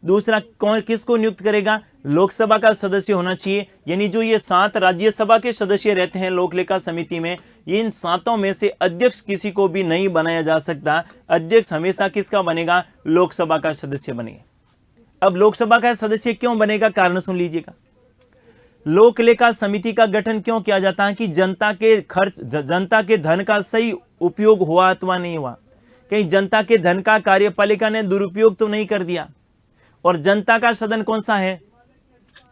S1: दूसरा, कौन किसको नियुक्त करेगा? लोकसभा का सदस्य होना चाहिए। यानी जो ये 7 राज्यसभा के सदस्य रहते हैं लोक लेखा समिति में, इन 7 में से अध्यक्ष किसी को भी नहीं बनाया जा सकता। अध्यक्ष हमेशा किसका बनेगा? लोकसभा का सदस्य बनेगा। अब लोकसभा का सदस्य क्यों बनेगा? कारण सुन लीजिएगा। लोक लेखा समिति का गठन क्यों किया जाता है? कि जनता के खर्च, जनता के धन का सही उपयोग हुआ अथवा नहीं हुआ। कहीं जनता के धन का कार्यपालिका ने दुरुपयोग तो नहीं कर दिया। और जनता का सदन कौन सा है?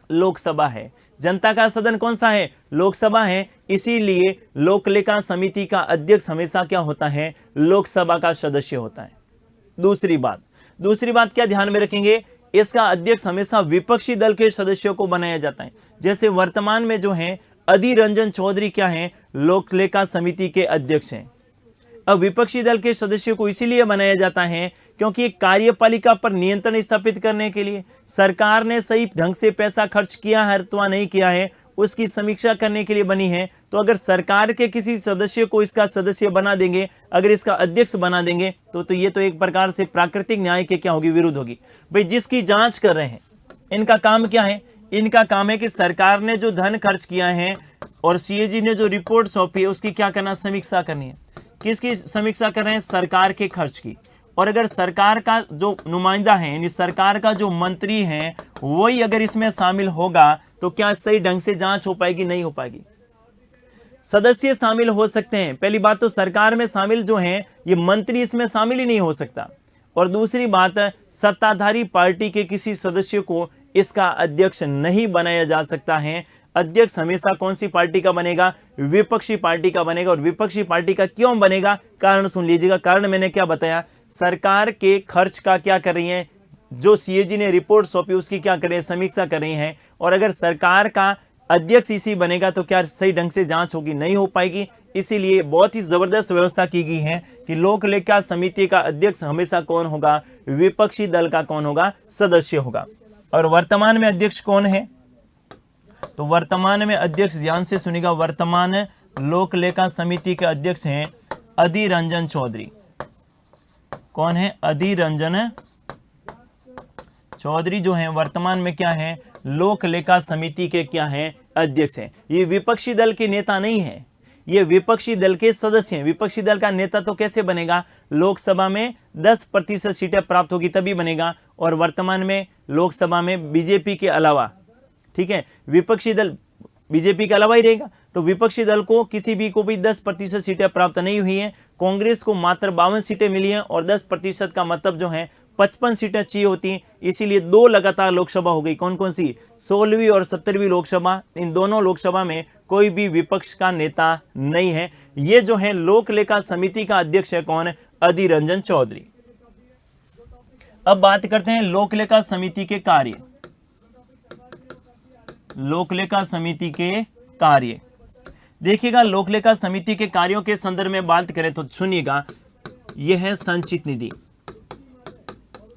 S1: लोकसभा है। जनता का सदन कौन सा है? लोकसभा है। इसीलिए लोक लेखा समिति का अध्यक्ष हमेशा क्या होता है? लोकसभा का सदस्य होता है। दूसरी बात क्या ध्यान में रखेंगे? इसका अध्यक्ष हमेशा विपक्षी दल के सदस्यों को बनाया जाता है। जैसे वर्तमान में जो है अधीर रंजन चौधरी क्या है? लोक लेखा समिति के अध्यक्ष हैं। अब विपक्षी दल के सदस्यों को इसीलिए बनाया जाता है क्योंकि कार्यपालिका पर नियंत्रण स्थापित करने के लिए सरकार ने सही ढंग से पैसा खर्च किया है अथवा नहीं किया है उसकी समीक्षा करने के लिए बनी है। तो अगर सरकार के किसी सदस्य को इसका सदस्य बना देंगे, अगर इसका अध्यक्ष बना देंगे तो ये तो एक प्रकार से प्राकृतिक न्याय के क्या होगी? विरुद्ध होगी। भाई जिसकी जांच कर रहे हैं इनका काम क्या है? इनका काम है कि सरकार ने जो धन खर्च किया है और सीएजी ने जो रिपोर्ट सौंपी है उसकी क्या करना? समीक्षा करनी है। किसकी समीक्षा कर रहे हैं? सरकार के खर्च की। और अगर सरकार का जो नुमाइंदा है यानी सरकार का जो मंत्री है वही अगर इसमें शामिल होगा तो क्या सही ढंग से जांच हो पाएगी? नहीं हो पाएगी। सदस्य शामिल हो सकते हैं, पहली बात तो सरकार में शामिल जो हैं ये मंत्री इसमें शामिल ही नहीं हो सकता। और दूसरी बात, सत्ताधारी पार्टी के किसी सदस्य को इसका अध्यक्ष नहीं बनाया जा सकता है। अध्यक्ष हमेशा कौन सी पार्टी का बनेगा? विपक्षी पार्टी का बनेगा। और विपक्षी पार्टी का क्यों बनेगा? कारण सुन लीजिएगा। कारण मैंने क्या बताया? सरकार के खर्च का क्या कर रही है? जो सीएजी ने रिपोर्ट सौंपी उसकी क्या कर रही है? समीक्षा कर रही है। और अगर सरकार का अध्यक्ष इसी बनेगा तो क्या सही ढंग से जांच होगी? नहीं हो पाएगी। इसीलिए बहुत ही जबरदस्त व्यवस्था की गई है कि लोक लेखा समिति का अध्यक्ष हमेशा कौन होगा? विपक्षी दल का कौन होगा? सदस्य होगा। और वर्तमान में अध्यक्ष कौन है? तो वर्तमान में अध्यक्ष, ध्यान से सुनिएगा, वर्तमान लोक लेखा समिति के अध्यक्ष हैं अधीर रंजन चौधरी। कौन है? अधीर रंजन चौधरी जो हैं वर्तमान में क्या है? लोक लेखा समिति के क्या हैं? अध्यक्ष हैं। ये विपक्षी दल के नेता नहीं है, ये विपक्षी दल के सदस्य हैं। विपक्षी दल का नेता तो कैसे बनेगा? लोकसभा में 10% सीटें प्राप्त होगी तभी बनेगा, और वर्तमान में लोकसभा में बीजेपी के अलावा, ठीक है, विपक्षी दल बीजेपी के अलावा ही रहेगा। तो विपक्षी दल को किसी भी को भी 10% सीटें प्राप्त नहीं हुई हैं। कांग्रेस को मात्र 52 सीटें मिली हैं, और 10% का मतलब जो है 55 सीटें चाहिए होती हैं। इसीलिए 2 लगातार लोकसभा हो गई। कौन कौन सी? 16वीं और 17वीं लोकसभा। इन दोनों लोकसभा में कोई भी विपक्ष का नेता नहीं है। ये जो है लोक लेखा समिति का अध्यक्ष है कौन? अधीर रंजन चौधरी। अब बात करते हैं लोक लेखा समिति के कार्य। लोक लेखा समिति के कार्य देखिएगा, लोक लेखा समिति के कार्यों के संदर्भ में बात करें तो सुनिएगा, यह है संचित निधि।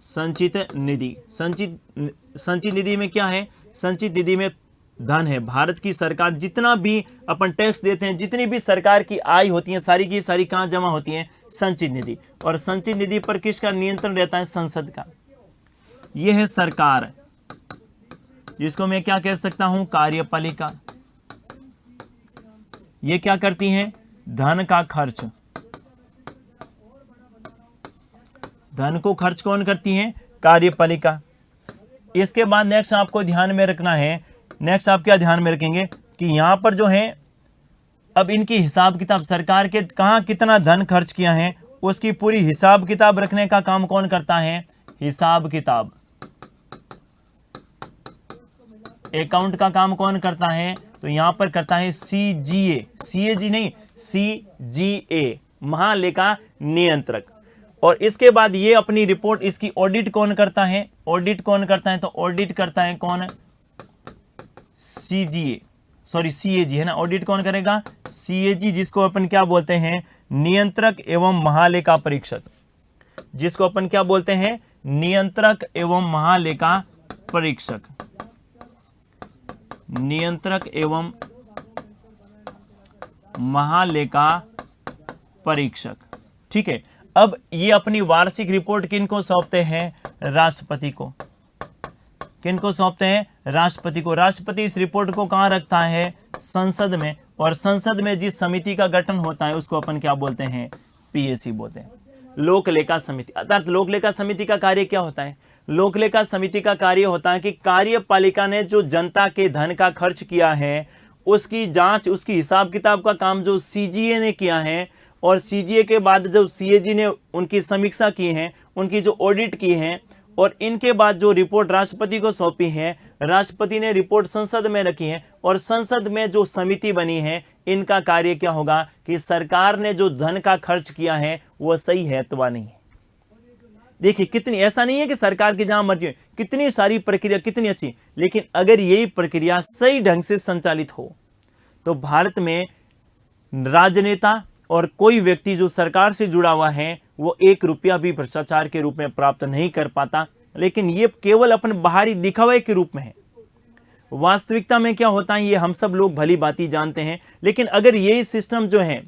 S1: संचित निधि, संचित निधि में क्या है? संचित निधि में धन है। भारत की सरकार जितना भी अपन टैक्स देते हैं, जितनी भी सरकार की आय होती है, सारी की सारी कहाँ जमा होती है? संचित निधि। और संचित निधि पर किसका नियंत्रण रहता है? संसद का। यह है सरकार, जिसको मैं क्या कह सकता हूं? कार्यपालिका। ये क्या करती हैं? धन का खर्च। धन को खर्च कौन करती है? कार्यपालिका। इसके बाद नेक्स्ट आपको ध्यान में रखना है, नेक्स्ट आप क्या ध्यान में रखेंगे कि यहां पर जो है अब इनकी हिसाब किताब, सरकार के कहां कितना धन खर्च किया है उसकी पूरी हिसाब किताब रखने का काम कौन करता है? हिसाब किताब, अकाउंट का काम कौन करता है? तो यहां पर करता है सीजीए, सीएजी नहीं, सीजीए, महालेखा नियंत्रक। और इसके बाद ये अपनी रिपोर्ट, इसकी ऑडिट कौन करता है? ऑडिट कौन करता है? तो ऑडिट करता है कौन? सीजीए, सॉरी सीएजी है ना। ऑडिट कौन करेगा? सीएजी, जिसको अपन क्या बोलते हैं? नियंत्रक एवं महालेखा परीक्षक। जिसको अपन क्या बोलते हैं? नियंत्रक एवं महालेखा परीक्षक। नियंत्रक एवं महालेखा परीक्षक, ठीक है। अब ये अपनी वार्षिक रिपोर्ट किनको सौंपते हैं? राष्ट्रपति को। किनको सौंपते हैं? राष्ट्रपति को। राष्ट्रपति इस रिपोर्ट को कहां रखता है? संसद में। और संसद में जिस समिति का गठन होता है उसको अपन क्या बोलते हैं? पीएसी बोलते हैं, लोक लेखा समिति। अर्थात लोक लेखा समिति का कार्य क्या होता है? लोक लेखा समिति का कार्य होता है कि कार्यपालिका ने जो जनता के धन का खर्च किया है उसकी जांच, उसकी हिसाब किताब का काम जो सीजीए ने किया है, और सीजीए के बाद जब सीएजी ने उनकी समीक्षा की है, उनकी जो ऑडिट की है, और इनके बाद जो रिपोर्ट राष्ट्रपति को सौंपी है, राष्ट्रपति ने रिपोर्ट संसद में रखी है, और संसद में जो समिति बनी है, इनका कार्य क्या होगा कि सरकार ने जो धन का खर्च किया है वो सही है अथवा नहीं है। देखिए कितनी, ऐसा नहीं है कि सरकार की जहां मर्जी, कितनी सारी प्रक्रिया कितनी अच्छी, लेकिन अगर यही प्रक्रिया सही ढंग से संचालित हो तो भारत में राजनेता और कोई व्यक्ति जो सरकार से जुड़ा हुआ है वो 1 रुपया भी भ्रष्टाचार के रूप में प्राप्त नहीं कर पाता। लेकिन ये केवल अपन बाहरी दिखावे के रूप में है। वास्तविकता में क्या होता है ये हम सब लोग भली भांति जानते हैं। लेकिन अगर यही सिस्टम जो है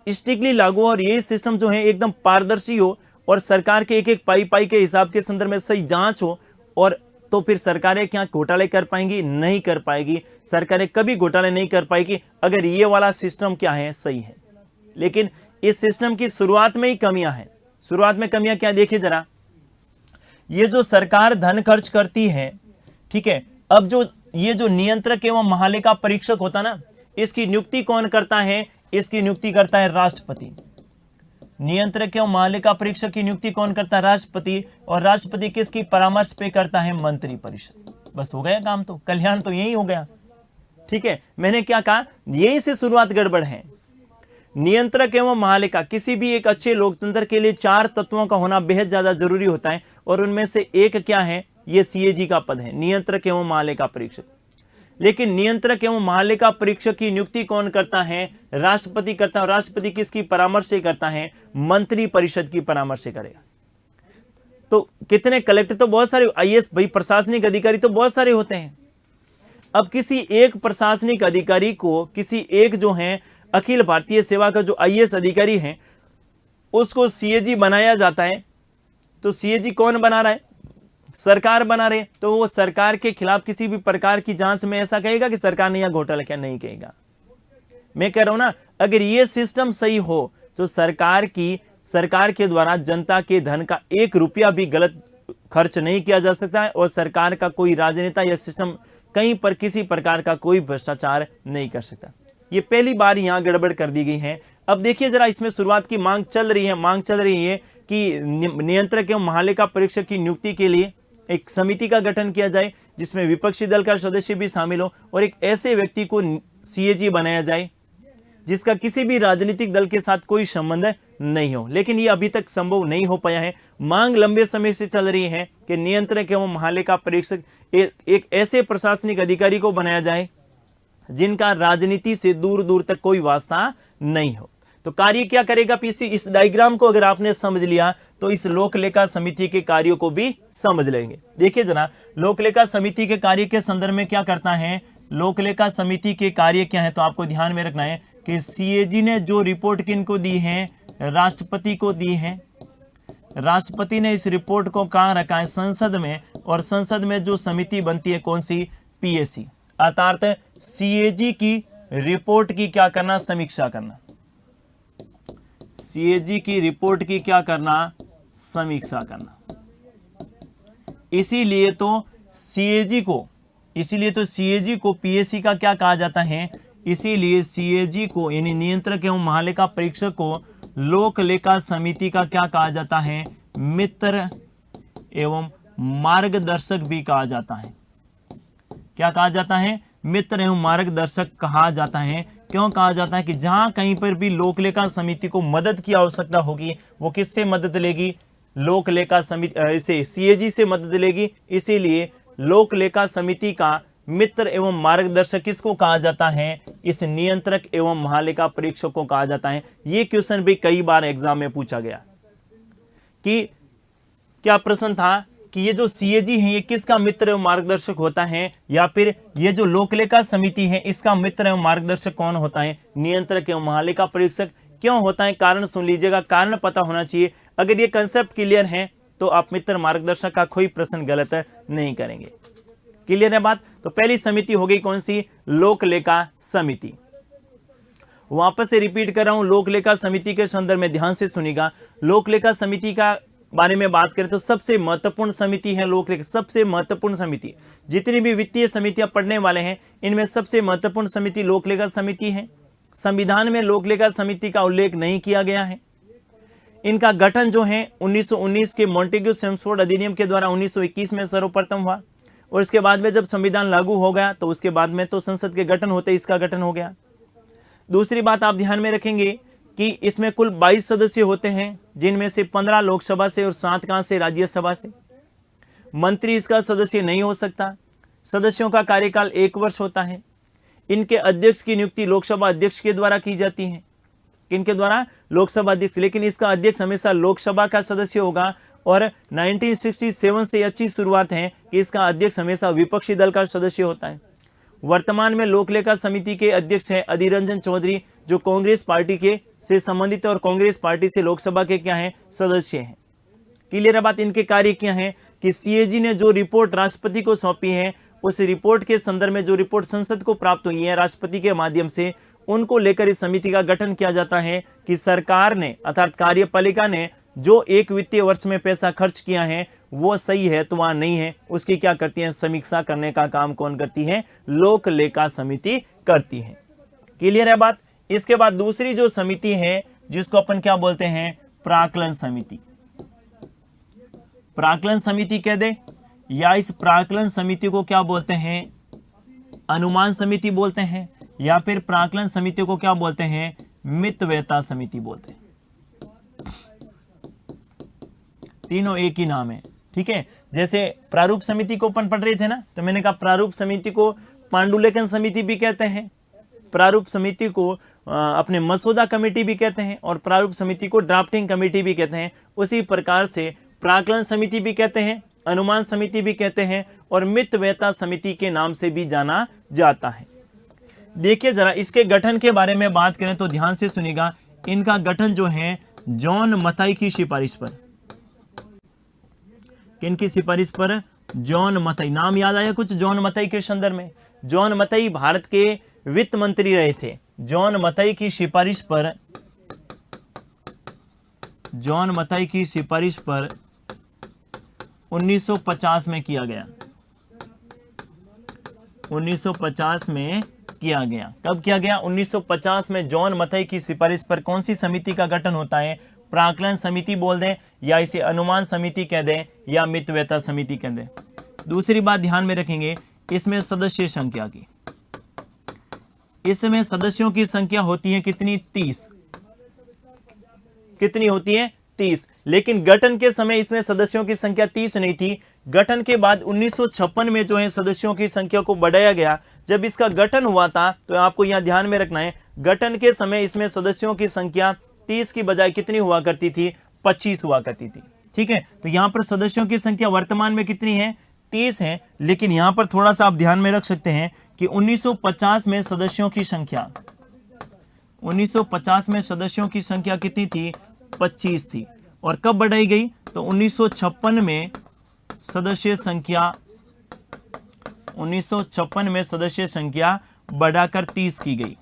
S1: स्ट्रिक्टली लागू और यही सिस्टम जो है एकदम पारदर्शी हो और सरकार के एक एक पाई के हिसाब के संदर्भ में सही जांच हो, और तो फिर सरकारें क्या घोटाले कर पाएंगी? नहीं कर पाएगी। सरकारें कभी घोटाले नहीं कर पाएगी अगर ये वाला सिस्टम क्या है? सही है। लेकिन इस सिस्टम की शुरुआत में ही कमियां हैं। शुरुआत में कमियां क्या? देखिए जरा, ये जो सरकार धन खर्च करती है, ठीक है, अब जो ये जो नियंत्रक एवं महालेखा परीक्षक होता ना, इसकी नियुक्ति कौन करता है? इसकी नियुक्ति करता है राष्ट्रपति। नियंत्रक एवं महालेखा परीक्षक की नियुक्ति कौन करता है? राष्ट्रपति। और राष्ट्रपति किसकी परामर्श पे करता है? मंत्रिपरिषद। बस हो गया काम, तो कल्याण तो यही हो गया। ठीक है, मैंने क्या कहा? यही से शुरुआत गड़बड़ है। नियंत्रक एवं महालेखा, किसी भी एक अच्छे लोकतंत्र के लिए 4 तत्वों का होना बेहद ज्यादा जरूरी होता है, और उनमें से एक क्या है? ये सीएजी का पद है, नियंत्रक एवं महालेखा परीक्षक। लेकिन नियंत्रक एवं महालेखा परीक्षक की नियुक्ति कौन करता है? राष्ट्रपति करता है। राष्ट्रपति किसकी परामर्श से करता है? मंत्री परिषद की परामर्श से करेगा। तो कितने कलेक्टर तो बहुत सारे, आईएएस भाई प्रशासनिक अधिकारी तो बहुत सारे होते हैं। अब किसी एक प्रशासनिक अधिकारी को किसी एक जो है अखिल भारतीय सेवा का जो IAS अधिकारी है उसको CAG बनाया जाता है, तो CAG कौन बना रहा है? सरकार बना रही है। तो वो सरकार के खिलाफ किसी भी प्रकार की जांच में ऐसा कहेगा कि सरकार ने यह घोटाला किया? नहीं कहेगा। मैं कह रहा हूं ना, अगर ये सिस्टम सही हो तो सरकार के द्वारा जनता के धन का 1 रुपया भी गलत खर्च नहीं किया जा सकता है और सरकार का कोई राजनेता या सिस्टम कहीं पर किसी प्रकार का कोई भ्रष्टाचार नहीं कर सकता। ये पहली बार यहां गड़बड़ कर दी गई है। अब देखिए जरा, इसमें शुरुआत की मांग चल रही है कि नियंत्रक एवं महालेखा परीक्षक की नियुक्ति के लिए एक समिति का गठन किया जाए जिसमें विपक्षी दल का सदस्य भी शामिल हो और एक ऐसे व्यक्ति को CAG बनाया जाए जिसका किसी भी राजनीतिक दल के साथ कोई संबंध नहीं हो। लेकिन ये अभी तक संभव नहीं हो पाया है। मांग लंबे समय से चल रही है कि नियंत्रक एवं महालेखा परीक्षक एक ऐसे प्रशासनिक अधिकारी को बनाया जाए जिनका राजनीति से दूर दूर तक कोई वास्ता नहीं हो। तो कार्य क्या करेगा पीसी? इस डायग्राम को अगर आपने समझ लिया तो इस लोक लेखा समिति के कार्यों को भी समझ लेंगे। देखिए जना, लोक लेखा समिति के कार्य के संदर्भ में क्या करता है? लोक लेखा समिति के कार्य क्या है? तो आपको ध्यान में रखना है कि CAG ने जो रिपोर्ट किनको दी है? राष्ट्रपति को दी है। राष्ट्रपति ने इस रिपोर्ट को कहां रखा है? संसद में। और संसद में जो समिति बनती है कौन सी? PSC। अर्थात CAG की रिपोर्ट की क्या करना? समीक्षा करना। CAG की रिपोर्ट की क्या करना? समीक्षा करना। इसीलिए तो CAG को PSC का क्या कहा जाता है? इसीलिए CAG को यानी नियंत्रक एवं महालेखा परीक्षक को लोक लेखा समिति का क्या कहा जाता है? मित्र एवं मार्गदर्शक भी कहा जाता है। क्या कहा जाता है? मित्र एवं मार्गदर्शक कहा जाता है। क्यों कहा जाता है? कि जहां कहीं पर भी लोक लेखा समिति को मदद की आवश्यकता होगी वो किससे मदद लेगी? लोक लेखा समिति इसे CAG से मदद लेगी। इसीलिए लोक लेखा समिति का मित्र एवं मार्गदर्शक किसको कहा जाता है? इस नियंत्रक एवं महालेखा परीक्षक को कहा जाता है। ये क्वेश्चन भी कई बार एग्जाम में पूछा गया कि क्या प्रश्न था कि ये जो CAG है ये किसका मित्र एवं मार्गदर्शक होता है, या फिर ये जो लोक लेखा समिति है इसका मित्र एवं मार्गदर्शक कौन होता है? नियंत्रक एवं महालेखा परीक्षक। क्यों होता है? कारण सुन लीजिएगा, कारण पता होना चाहिए। अगर ये कंसेप्ट क्लियर है तो आप मित्र मार्गदर्शक का कोई प्रश्न गलत नहीं करेंगे। क्लियर है बात? तो पहली समिति हो गई कौन सी? लोक लेखा समिति। वापस से रिपीट कर रहा हूं, लोक लेखा समिति के संदर्भ में ध्यान से सुनिएगा। लोक लेखा समिति का बारे में बात करें तो सबसे महत्वपूर्ण समिति है लोक लेखा। सबसे महत्वपूर्ण समिति, जितनी भी वित्तीय समितियां पढ़ने वाले हैं इनमें सबसे महत्वपूर्ण समिति लोक लेखा समिति है। संविधान में लोक लेखा समिति का उल्लेख नहीं किया गया है। इनका गठन जो है 1919 के मॉन्टेग्यू चेम्सफोर्ड अधिनियम के द्वारा 1921 में सर्वप्रथम हुआ और इसके बाद में जब संविधान लागू हो गया तो उसके बाद में तो संसद के गठन होते इसका गठन हो गया। दूसरी बात आप ध्यान में रखेंगे कि इसमें कुल 22 सदस्य होते हैं, जिनमें से 15 लोकसभा से और 7 कहां से? राज्यसभा से। मंत्री इसका सदस्य नहीं हो सकता। सदस्यों का कार्यकाल 1 वर्ष होता है। इनके अध्यक्ष की नियुक्ति लोकसभा अध्यक्ष के द्वारा की जाती है। किनके द्वारा? लोकसभा अध्यक्ष। लेकिन इसका अध्यक्ष हमेशा लोकसभा का सदस्य होगा और 1967 से अच्छी शुरुआत है कि इसका अध्यक्ष हमेशा विपक्षी दल का सदस्य होता है। वर्तमान में लोक लेखा समिति के अध्यक्ष हैं अधीर रंजन चौधरी, जो कांग्रेस पार्टी के से संबंधित और कांग्रेस पार्टी से लोकसभा के क्या हैं? सदस्य हैं। क्लियर है बात? इनके कार्य क्या हैं कि CAG ने जो रिपोर्ट राष्ट्रपति को सौंपी है उस रिपोर्ट के संदर्भ में जो रिपोर्ट संसद को प्राप्त हुई है राष्ट्रपति के माध्यम से, उनको लेकर इस समिति का गठन किया जाता है कि सरकार ने अर्थात कार्यपालिका ने जो एक वित्तीय वर्ष में पैसा खर्च किया है वो सही है तो वहां नहीं है, उसकी क्या करती है? समीक्षा करने का काम कौन करती है? लोक लेखा समिति करती है। क्लियर है बात? इसके बाद दूसरी जो समिति है जिसको अपन क्या बोलते हैं? प्राक्कलन समिति। प्राक्कलन समिति कह दे या इस प्राक्कलन समिति को क्या बोलते हैं? अनुमान समिति बोलते हैं, या फिर प्राक्कलन समिति को क्या बोलते हैं? मितव्ययता समिति बोलते हैं। तीनों एक ही नाम है, ठीक है। जैसे प्रारूप समिति को अपन पढ़ रहे थे ना, तो मैंने कहा प्रारूप समिति को पांडुलेखन समिति भी कहते हैं, प्रारूप समिति को अपने मसौदा कमेटी भी कहते हैं और प्रारूप समिति को ड्राफ्टिंग कमेटी भी कहते हैं। उसी प्रकार से प्राक्कलन समिति भी कहते हैं, अनुमान समिति भी कहते हैं और मितव्ययता समिति के नाम से भी जाना जाता है। देखिए जरा इसके गठन के बारे में बात करें तो ध्यान से सुनिएगा। इनका गठन जो है जॉन मथाई की सिफारिश पर, किनकी सिफारिश पर? जॉन मथाई। नाम याद आया कुछ जॉन मथाई के संदर्भ में? जॉन मथाई भारत के वित्त मंत्री रहे थे। जॉन मथाई की सिफारिश पर, जॉन मथाई की सिफारिश पर 1950 में किया गया। 1950 में किया गया। कब किया गया? 1950 में जॉन मथाई की सिफारिश पर कौन सी समिति का गठन होता है? प्राक्कलन समिति बोल दें, या इसे अनुमान समिति कह दें, या मितव्ययता समिति कह दें। दूसरी बात ध्यान में रखेंगे, इसमें सदस्य संख्या की, इसमें सदस्यों की संख्या होती है कितनी? 30। कितनी होती है? 30। लेकिन गठन के समय इसमें सदस्यों की संख्या 30 नहीं थी। गठन के बाद 1956 में जो है सदस्यों की संख्या को बढ़ाया गया। जब इसका गठन हुआ था तो आपको यहां ध्यान में रखना है, गठन के समय इसमें सदस्यों की संख्या 30 की बजाय कितनी हुआ करती थी? 25 हुआ करती थी। ठीक है, तो यहां पर सदस्यों की संख्या वर्तमान में कितनी है? 30 है। लेकिन यहां पर थोड़ा सा आप ध्यान में रख सकते हैं कि 1950 में सदस्यों की संख्या, 1950 में सदस्यों की संख्या कितनी थी? 25 थी। और कब बढ़ाई गई? तो 1956 में सदस्य संख्या, 1956 में सदस्य संख्या बढ़ाकर 30 की गई,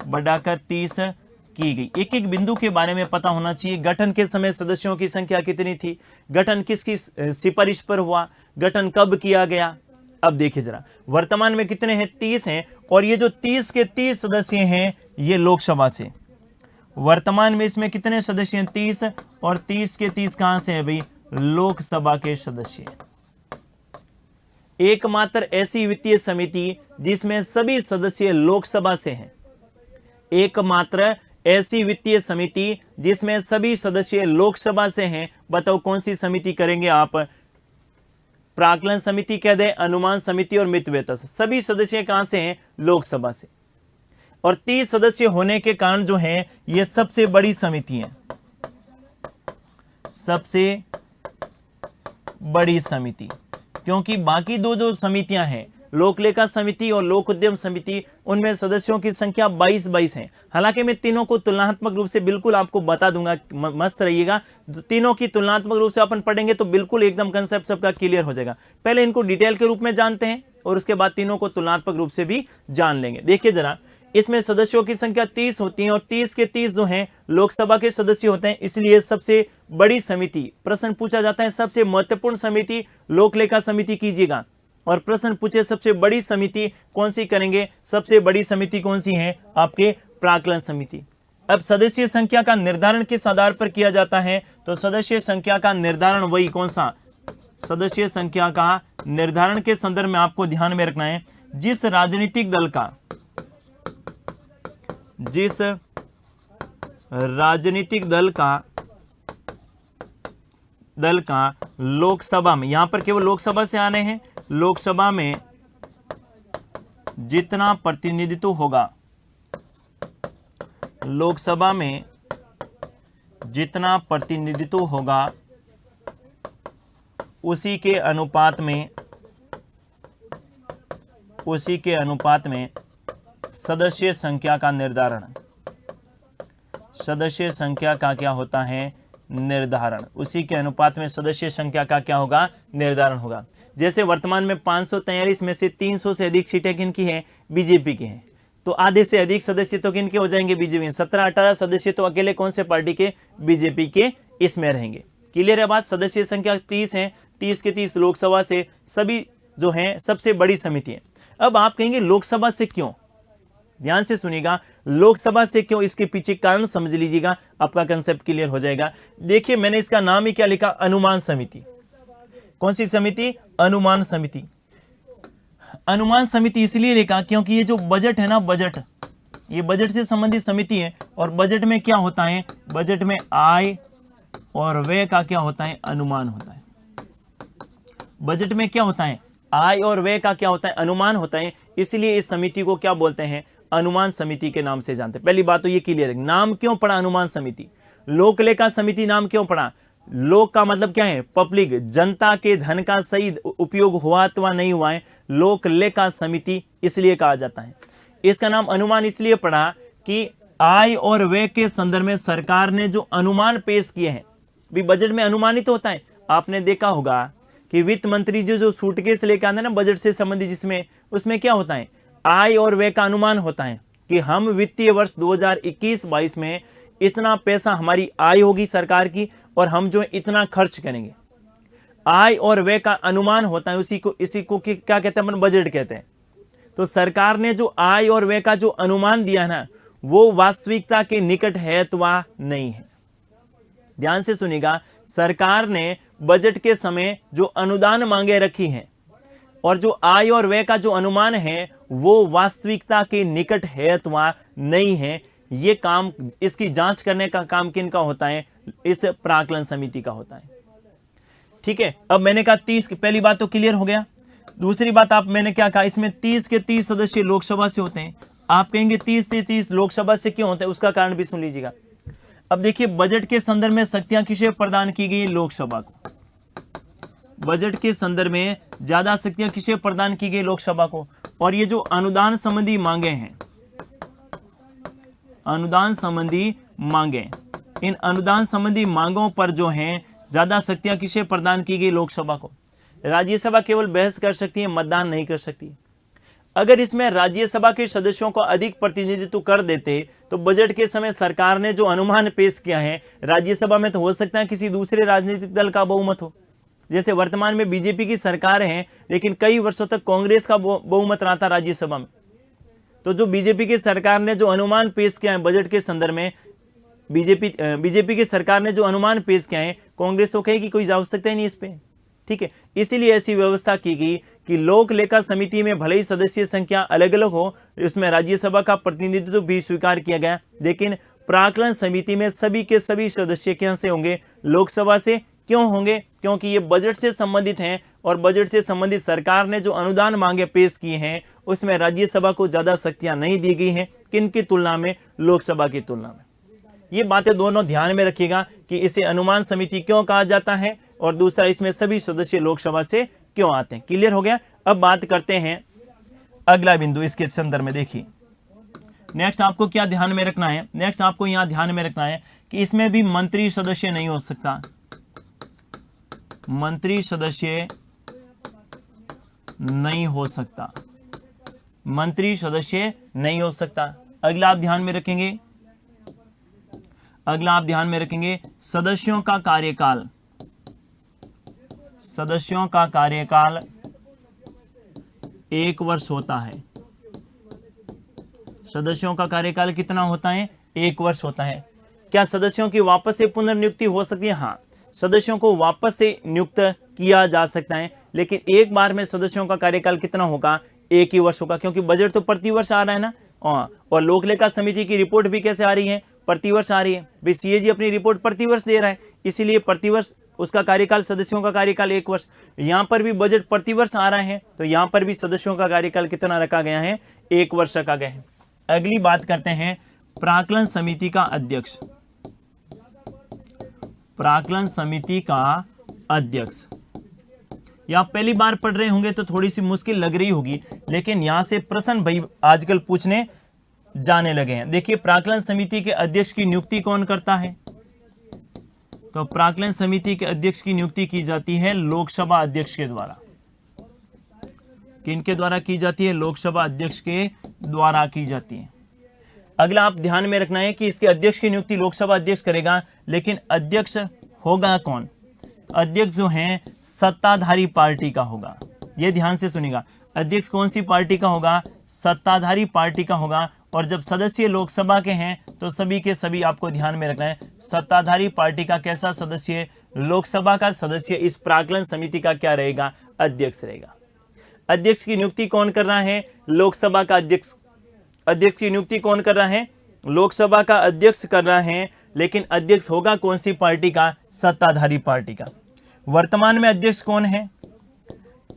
S1: बढ़ाकर 30 की गई। एक एक बिंदु के बारे में पता होना चाहिए। गठन के समय सदस्यों की संख्या कितनी थी? गठन किसकी सिफारिश पर हुआ? गठन कब किया गया? अब देखिए जरा, वर्तमान में कितने हैं? 30 हैं। और ये जो 30 के 30 सदस्य हैं ये लोकसभा से। वर्तमान में इसमें कितने सदस्य हैं? 30। और 30 के 30 कहां से है भाई? लोकसभा के सदस्य। एकमात्र ऐसी वित्तीय समिति जिसमें सभी सदस्य लोकसभा से हैं। एकमात्र ऐसी वित्तीय समिति जिसमें सभी सदस्य लोकसभा से हैं। बताओ कौन सी समिति करेंगे आप? प्राक्कलन समिति कह दें, अनुमान समिति और मितव्ययता। सभी सदस्य कहां से हैं? लोकसभा से। और 30 सदस्य होने के कारण जो है ये सबसे बड़ी समिति है, सबसे बड़ी समिति। क्योंकि बाकी दो जो समितियां हैं, लोक लेखा समिति और लोक उद्यम समिति, उनमें सदस्यों की संख्या 22 है। हालांकि मैं तीनों को तुलनात्मक रूप से बिल्कुल आपको बता दूंगा, मस्त रहिएगा। तीनों की तुलनात्मक रूप से अपन पढ़ेंगे तो बिल्कुल एकदम कंसेप्ट सबका क्लियर हो जाएगा। पहले इनको डिटेल के रूप में जानते हैं और उसके बाद तीनों को तुलनात्मक रूप से भी जान लेंगे। देखिए जरा, इसमें सदस्यों की संख्या 30 होती है और 30 के 30 जो हैं लोकसभा के सदस्य होते हैं, इसलिए सबसे बड़ी समिति। प्रश्न पूछा जाता है सबसे महत्वपूर्ण समिति लोक लेखा समिति कीजिएगा, और प्रश्न पूछे सबसे बड़ी समिति कौन सी करेंगे? सबसे बड़ी समिति कौन सी है? आपके प्राक्कलन समिति। अब सदस्य संख्या का निर्धारण किस आधार पर किया जाता है? तो सदस्य संख्या का निर्धारण वही कौन सा? सदस्य संख्या का निर्धारण के संदर्भ में आपको ध्यान में रखना है, जिस राजनीतिक दल का, जिस राजनीतिक दल का लोकसभा में, यहां पर केवल लोकसभा से आने हैं, लोकसभा में जितना प्रतिनिधित्व होगा, लोकसभा में जितना प्रतिनिधित्व होगा उसी के अनुपात में सदस्य संख्या का निर्धारण, सदस्य संख्या का क्या होता है? निर्धारण। उसी के अनुपात में सदस्य संख्या का क्या होगा? निर्धारण होगा। जैसे वर्तमान में 543 में से 300 से अधिक सीटें किनकी हैं? बीजेपी की हैं। तो आधे से अधिक सदस्य तो किनके हो जाएंगे? बीजेपी। 17-18 सदस्य तो अकेले कौन से पार्टी के? बीजेपी के इसमें रहेंगे। क्लियर है बात? सदस्य संख्या 30 है, 30 के 30 लोकसभा से, सभी जो हैं सबसे बड़ी समिति है। अब आप कहेंगे लोकसभा से क्यों? ध्यान से सुनिएगा, लोकसभा से क्यों, इसके पीछे कारण समझ लीजिएगा, आपका कंसेप्ट क्लियर हो जाएगा। देखिए मैंने इसका नाम ही क्या लिखा? अनुमान समिति। कौन सी समिति? अनुमान समिति। अनुमान समिति इसलिए लिखा क्योंकि ये जो बजट है ना, बजट, ये बजट से संबंधित समिति है। और बजट में क्या होता है? बजट में आय और व्यय का क्या होता है? अनुमान होता है। बजट में क्या होता है? आय और व्यय का क्या होता है? अनुमान होता है। इसलिए इस समिति को क्या बोलते हैं? अनुमान समिति के नाम से जानते हैं। पहली बात तो ये क्लियर है। नाम क्यों पड़ा अनुमान समिति? लोक लेखा समिति नाम क्यों पड़ा? लोक का मतलब क्या है? पब्लिक, जनता के धन का सही उपयोग हुआ अथवा नहीं हुआ है, लोक लेखा समिति इसलिए कहा जाता है। इसका नाम अनुमान इसलिए पड़ा कि आय और व्यय के संदर्भ में सरकार ने जो अनुमान पेश किए हैं, भी बजट में अनुमानित होता है। आपने देखा होगा कि वित्त मंत्री जो सूटकेस लेकर आते हैं ना बजट से संबंधित, जिसमें उसमें क्या होता है, आय और व्यय का अनुमान होता है कि हम वित्तीय वर्ष 2021-22 में इतना पैसा हमारी आय होगी सरकार की और हम जो इतना खर्च करेंगे। आय और व्यय का अनुमान होता है, इसी को क्या कहते हैं, अपन बजट कहते हैं। तो सरकार ने जो आय और व्यय का जो अनुमान दिया ना, वो वास्तविकता के निकट है अथवा नहीं है। ध्यान से सुनिएगा, सरकार ने बजट के समय जो अनुदान मांगे रखी हैं और जो आय और व्यय का जो अनुमान है वो वास्तविकता के निकट है अथवा नहीं है, ये काम, इसकी जांच करने का काम किनका होता है, इस प्राक्कलन समिति का होता है। ठीक है, अब मैंने कहा 30, पहली बात तो क्लियर हो गया। दूसरी बात आप मैंने क्या कहा, इसमें 30 के 30 सदस्य लोकसभा से होते हैं। आप कहेंगे 30 के 30 लोकसभा से क्यों होते हैं, उसका कारण भी सुन लीजिएगा। अब देखिए, बजट के संदर्भ में शक्तियां किसे प्रदान की गई, लोकसभा को। बजट के संदर्भ में ज्यादा शक्तियां किसे प्रदान की गई, लोकसभा को। और ये जो अनुदान संबंधी मांगे हैं, अनुदान संबंधी मांगे, इन अनुदान संबंधी मांगों पर जो हैं ज्यादा शक्तियां किसे प्रदान की गई, लोकसभा को। राज्यसभा केवल बहस कर सकती है, मतदान नहीं कर सकती। अगर इसमें राज्यसभा के सदस्यों को अधिक प्रतिनिधित्व कर देते तो बजट के समय सरकार ने जो अनुमान पेश किया है, राज्यसभा में तो हो सकता है किसी दूसरे राजनीतिक दल का बहुमत हो। जैसे वर्तमान में बीजेपी की सरकार है, लेकिन कई वर्षों तक कांग्रेस का बहुमत रहा था राज्यसभा में। तो जो बीजेपी की सरकार ने जो अनुमान पेश किया है बजट के संदर्भ में, बीजेपी की सरकार ने जो अनुमान पेश किया है, कांग्रेस तो कहेगी कोई जा सकता ही नहीं इस पे। ठीक है, इसीलिए ऐसी व्यवस्था की गई कि लोक लेखा समिति में भले ही सदस्य संख्या अलग अलग हो, उसमें राज्यसभा का प्रतिनिधित्व भी स्वीकार किया गया, लेकिन प्राक्कलन समिति में सभी के सभी सदस्य कहां से होंगे, लोकसभा से। क्यों होंगे, क्योंकि ये बजट से संबंधित हैं और बजट से संबंधित सरकार ने जो अनुदान मांगे पेश किए हैं उसमें राज्यसभा को ज्यादा शक्तियां नहीं दी गई हैं, किनकी तुलना में, लोकसभा की तुलना में। ये बातें दोनों ध्यान में रखिएगा कि इसे अनुमान समिति क्यों कहा जाता है और दूसरा इसमें सभी सदस्य लोकसभा से क्यों आते हैं। क्लियर हो गया। अब बात करते हैं अगला बिंदु इसके संदर्भ में। देखिए, नेक्स्ट आपको क्या ध्यान में रखना है, नेक्स्ट आपको यहां ध्यान में रखना है कि इसमें भी मंत्री सदस्य नहीं हो सकता, मंत्री सदस्य नहीं हो सकता, मंत्री सदस्य नहीं हो सकता। अगला आप ध्यान में रखेंगे, अगला आप ध्यान में रखेंगे सदस्यों का कार्यकाल, सदस्यों का कार्यकाल 1 वर्ष होता है। सदस्यों का कार्यकाल कितना होता है, 1 वर्ष होता है। क्या सदस्यों की वापस से पुनर्नियुक्ति हो सकती है? हाँ, सदस्यों को वापस से नियुक्त किया जा सकता है, लेकिन एक बार में सदस्यों का कार्यकाल कितना होगा, 1 ही वर्ष होगा, क्योंकि बजट तो प्रतिवर्ष आ रहा है ना। और लोक लेखा समिति की रिपोर्ट भी कैसे आ रही है, प्रतिवर्ष आ रही है। भाई सीएजी अपनी रिपोर्ट प्रतिवर्ष दे रहा है, इसीलिए प्रतिवर्ष उसका कार्यकाल, सदस्यों का कार्यकाल 1 वर्ष। यहां पर भी बजट प्रतिवर्ष आ रहा है, तो यहां पर भी सदस्यों का कार्यकाल कितना रखा गया है, 1 वर्ष रखा गया है। अगली बात करते हैं प्राक्कलन समिति का अध्यक्ष, प्राक्कलन समिति का अध्यक्ष। ये आप पहली बार पढ़ रहे होंगे तो थोड़ी सी मुश्किल लग रही होगी, लेकिन यहां से प्रश्न भाई आजकल पूछने जाने लगे हैं। देखिए, प्राक्कलन समिति के अध्यक्ष की नियुक्ति कौन करता है, तो प्राक्कलन समिति के अध्यक्ष की नियुक्ति की जाती है लोकसभा अध्यक्ष के द्वारा। किनके द्वारा की जाती है, लोकसभा अध्यक्ष के द्वारा की जाती है। अगला आप ध्यान में रखना है कि इसके अध्यक्ष की नियुक्ति लोकसभा अध्यक्ष करेगा, लेकिन अध्यक्ष होगा कौन, अध्यक्ष जो है सत्ताधारी पार्टी का होगा। यह ध्यान से सुनिएगा, अध्यक्ष कौन सी पार्टी का होगा, सत्ताधारी पार्टी का होगा। और जब सदस्य लोकसभा के हैं तो सभी के सभी आपको ध्यान में रखना है, सत्ताधारी पार्टी का कैसा सदस्य, लोकसभा का सदस्य इस प्राक्कलन समिति का क्या रहेगा, अध्यक्ष रहेगा। अध्यक्ष की नियुक्ति कौन कर रहा है, लोकसभा का अध्यक्ष। अध्यक्ष की नियुक्ति कौन कर रहा है, लोकसभा का अध्यक्ष कर रहा है, लेकिन अध्यक्ष होगा कौन सी पार्टी का, सत्ताधारी पार्टी का। वर्तमान में अध्यक्ष कौन है,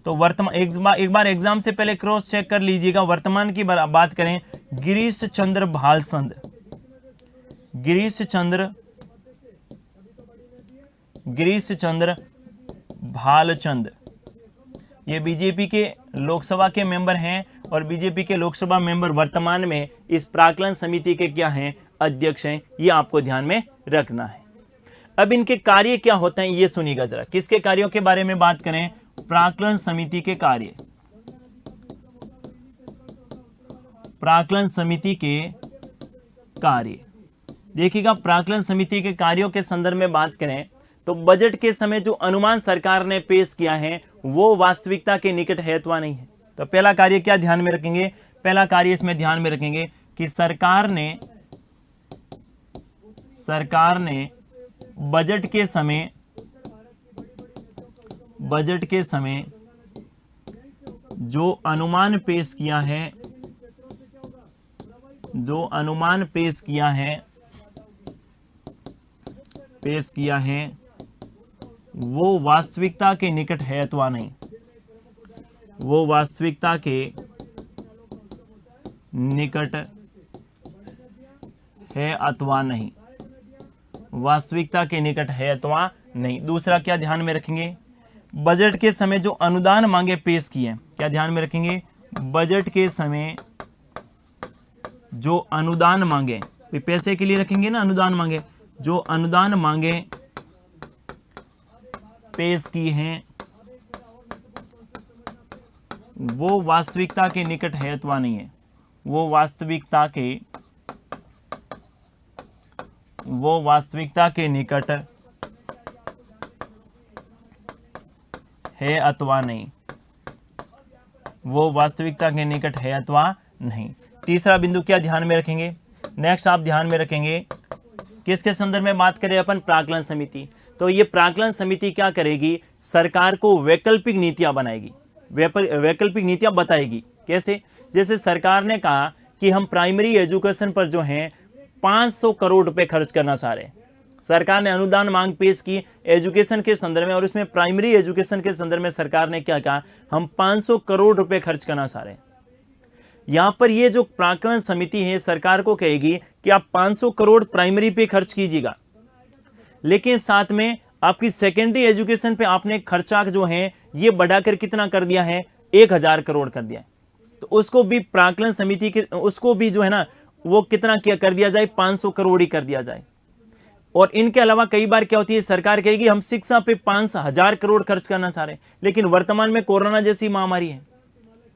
S1: तो वर्तमान एक बार एग्जाम से पहले क्रॉस चेक कर लीजिएगा। वर्तमान की बात करें, गिरीश चंद्र भालचंद, गिरीश चंद्र भालचंद, ये बीजेपी के लोकसभा के मेंबर हैं और बीजेपी के लोकसभा मेंबर वर्तमान में इस प्राक्कलन समिति के क्या हैं, अध्यक्ष हैं। ये आपको ध्यान में रखना है। अब इनके कार्य क्या होते हैं ये सुनिएगा जरा। किसके कार्यों के बारे में बात करें, प्राक्कलन समिति के कार्य। प्राक्कलन समिति के कार्य देखिएगा, प्राक्कलन समिति के कार्यों के संदर्भ में बात करें तो बजट के समय जो अनुमान सरकार ने पेश किया है वो वास्तविकता के निकट है अथवा नहीं है। तो पहला कार्य क्या ध्यान में रखेंगे, पहला कार्य इसमें ध्यान में रखेंगे कि सरकार ने बजट के समय जो अनुमान पेश किया है वो वास्तविकता के निकट है अथवा नहीं, वो वास्तविकता के निकट है अथवा नहीं, वास्तविकता के निकट है अथवा नहीं। दूसरा क्या ध्यान में रखेंगे, बजट के समय जो अनुदान मांगे पेश किए हैं, क्या ध्यान में रखेंगे, बजट के समय जो अनुदान मांगे, पैसे के लिए रखेंगे ना, अनुदान मांगे, जो अनुदान मांगे पेश की हैं वो वास्तविकता के निकट है अथवा नहीं है, वो वास्तविकता के निकट है अथवा नहीं, वो वास्तविकता के निकट है अथवा नहीं। तीसरा बिंदु क्या ध्यान में रखेंगे, नेक्स्ट आप ध्यान में रखेंगे किसके संदर्भ में बात करें अपन, प्राक्कलन समिति। तो ये प्राक्कलन समिति क्या करेगी, सरकार को वैकल्पिक नीतियां बनाएगी, वैकल्पिक नीतियां बताएगी। कैसे, जैसे सरकार ने कहा कि हम प्राइमरी एजुकेशन पर जो है 500 करोड़ रुपए खर्च करना चाह रहे हैं। सरकार ने अनुदान मांग पेश की एजुकेशन के संदर्भ में और उसमें प्राइमरी एजुकेशन के संदर्भ में सरकार ने क्या कहा, हम 500 करोड़ रुपए खर्च करना चाह रहे हैं। यहां पर ये जो प्राक्कलन समिति है सरकार को कहेगी कि आप 500 करोड़ प्राइमरी पे खर्च कीजिएगा, लेकिन साथ में आपकी सेकेंडरी एजुकेशन पे आपने खर्चा जो है ये बढ़ाकर कितना कर दिया है, 1000 करोड़ कर दिया है। तो उसको भी प्राक्कलन समिति के, उसको भी जो है ना वो कितना क्या कर दिया जाए, 500 करोड़ ही कर दिया जाए। और इनके अलावा कई बार क्या होती है, सरकार कहेगी हम शिक्षा पे 5000 करोड़ खर्च करना चाह रहे हैं, लेकिन वर्तमान में कोरोना जैसी महामारी है,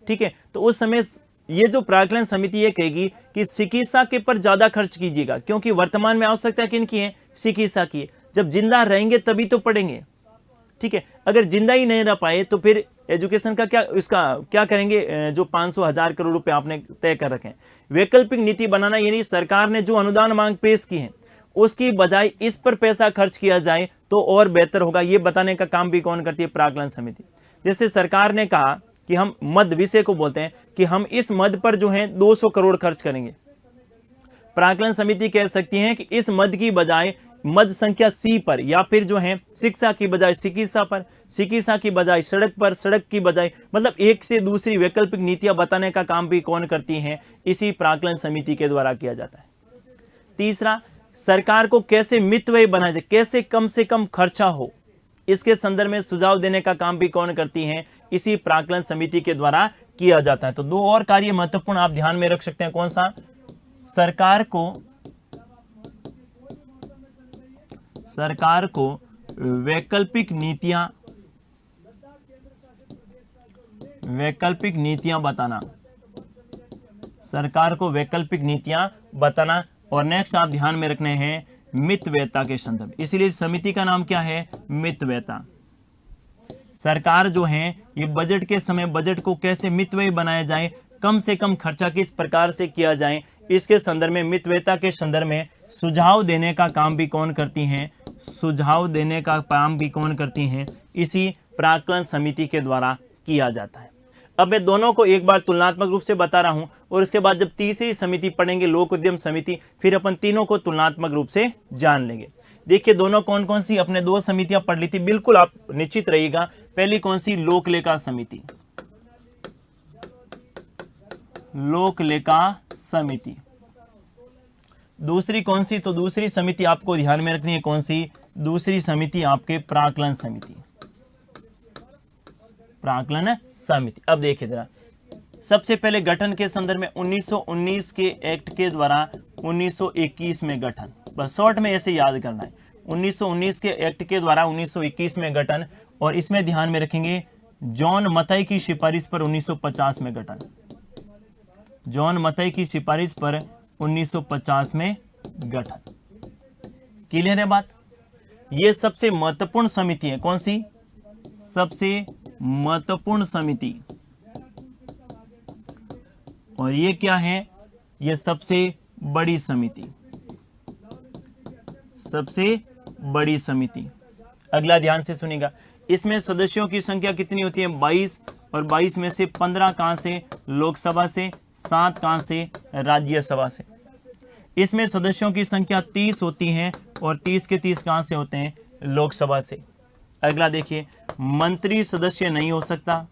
S1: ठीक है। तो उस समय ये जो प्राक्कलन समिति ये कहेगी कि चिकित्सा के पर ज्यादा खर्च कीजिएगा, क्योंकि वर्तमान में आवश्यकता किनकी है, चिकित्सा की। जब जिंदा रहेंगे तभी तो पढ़ेंगे, ठीक है। अगर जिंदा ही नहीं रह पाए तो फिर एजुकेशन का क्या, इसका क्या करेंगे, जो 500,000 करोड़ रुपए आपने तय कर रखे हैं। वैकल्पिक नीति बनाना, यानी सरकार ने जो अनुदान मांग पेश की है उसकी बजाय इस पर पैसा खर्च किया जाए तो और बेहतर होगा, ये बताने का काम भी कौन करती है, प्राक्कलन समिति। जैसे सरकार ने कहा कि हम मद विषय को बोलते हैं कि हम इस मद पर जो है 200 करोड़ खर्च करेंगे। प्राक्कलन समिति कह सकती है कि इस मद की बजाय मद संख्या सी पर, या फिर जो है शिक्षा की बजाय चिकित्सा पर, चिकित्सा की बजाय सड़क पर, सड़क की बजाय, मतलब एक से दूसरी वैकल्पिक नीतियां बताने का काम भी कौन करती हैं, इसी प्राक्कलन समिति के द्वारा किया जाता है। तीसरा, सरकार को कैसे मितव्यय बनाया जाए, कैसे कम से कम खर्चा हो, इसके संदर्भ में सुझाव देने का काम भी कौन करती हैं, इसी प्राक्कलन समिति के द्वारा किया जाता है। तो दो और कार्य महत्वपूर्ण आप ध्यान में रख सकते हैं, कौन सा, सरकार को वैकल्पिक नीतियां बताना, सरकार को वैकल्पिक नीतियां बताना। और नेक्स्ट आप ध्यान में रखने हैं मितव्ययता के संदर्भ, इसलिए समिति का नाम क्या है, मितव्ययता। सरकार जो है ये बजट के समय बजट को कैसे मितव्ययी बनाया जाए, कम से कम खर्चा किस प्रकार से किया जाए, इसके संदर्भ में, मितव्ययता के संदर्भ में सुझाव देने का काम भी कौन करती हैं, सुझाव देने का काम भी कौन करती हैं, इसी प्राक्कलन समिति के द्वारा किया जाता है। अब मैं दोनों को एक बार तुलनात्मक रूप से बता रहा हूं और उसके बाद जब तीसरी समिति पढ़ेंगे, लोक उद्यम समिति, फिर अपन तीनों को तुलनात्मक रूप से जान लेंगे। देखिए दोनों कौन कौन सी, अपने दो समितियां पढ़ ली थी, बिल्कुल आप निश्चित रहिएगा। पहली कौन सी, लोक लेखा समिति, लोक लेखा समिति। दूसरी कौन सी, तो दूसरी समिति आपको ध्यान में रखनी है, कौन सी, दूसरी समिति आपके प्राक्कलन समिति, प्राक्कलन समिति। अब देखिए जरा, सबसे पहले गठन के संदर्भ में 1919 के एक्ट के द्वारा 1921 में गठन, बस शॉर्ट में ऐसे याद करना है। 1919 के एक्ट के द्वारा 1921 में गठन, और इसमें ध्यान में रखेंगे जॉन मथाई की सिफारिश पर 1950 में गठन। जॉन मथाई की सिफारिश पर 1950 में गठन। क्लियर है बात? ये सबसे महत्वपूर्ण समिति है। कौन सी? सबसे महत्वपूर्ण समिति। और ये क्या है? ये सबसे बड़ी समिति। सबसे बड़ी समिति। अगला ध्यान से सुनिएगा, इसमें सदस्यों की संख्या कितनी होती है? 22, और 22 में से 15 कहां से? लोकसभा से, 7 कहां से? राज्यसभा से। इसमें सदस्यों की संख्या 30 होती है, और 30 के 30 कहां से होते हैं? लोकसभा से। अगला देखिए, मंत्री सदस्य नहीं हो सकता।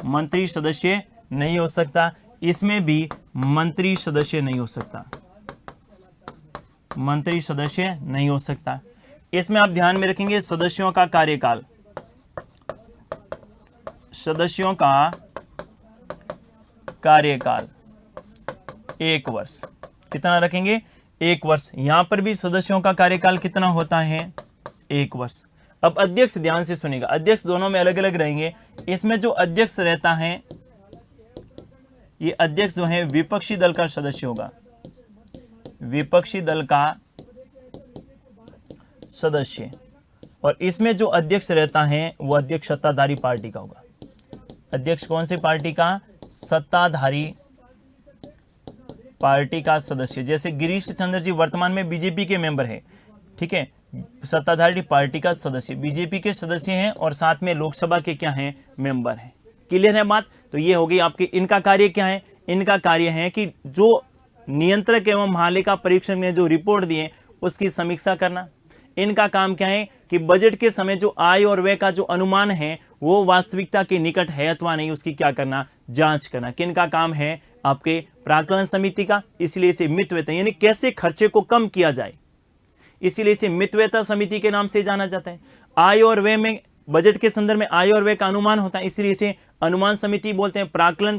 S1: मंत्री सदस्य नहीं हो सकता। इसमें भी मंत्री सदस्य नहीं हो सकता। मंत्री सदस्य नहीं हो सकता। इसमें आप ध्यान में रखेंगे सदस्यों का कार्यकाल। सदस्यों का कार्यकाल 1 वर्ष। कितना रखेंगे? 1 वर्ष। यहां पर भी सदस्यों का कार्यकाल कितना होता है? 1 वर्ष। अब अध्यक्ष ध्यान से सुनिएगा, अध्यक्ष दोनों में अलग अलग रहेंगे। इसमें जो अध्यक्ष रहता है, ये अध्यक्ष जो है विपक्षी दल का सदस्य होगा। विपक्षी दल का सदस्य। और इसमें जो अध्यक्ष रहता है वो अध्यक्ष सत्ताधारी पार्टी का होगा। अध्यक्ष कौन सी पार्टी का? सत्ताधारी पार्टी का सदस्य। जैसे गिरीश चंद्र जी वर्तमान में बीजेपी के मेंबर है, ठीक है, सत्ताधारी पार्टी का सदस्य, बीजेपी के सदस्य हैं और साथ में लोकसभा के क्या हैं? मेंबर हैं। क्लियर है बात? तो ये होगी आपकी। इनका कार्य क्या है? इनका कार्य है कि जो नियंत्रक एवं महालेखा परीक्षक ने जो रिपोर्ट दिए उसकी समीक्षा करना। इनका काम क्या है कि बजट के समय जो आय और व्यय का जो अनुमान है वो वास्तविकता के निकट है अथवा नहीं, उसकी क्या करना? जांच करना। किनका काम है? आपके प्राक्कलन समिति का। इसलिए इसे मितव्ययता यानी कैसे खर्चे को कम किया जाए, इसीलिए इसे मितव्ययता समिति के नाम से जाना जाता है। आय और व्यय में, बजट के संदर्भ में आय और व्यय का अनुमान होता है, इसलिए इसे अनुमान समिति बोलते हैं। प्राक्कलन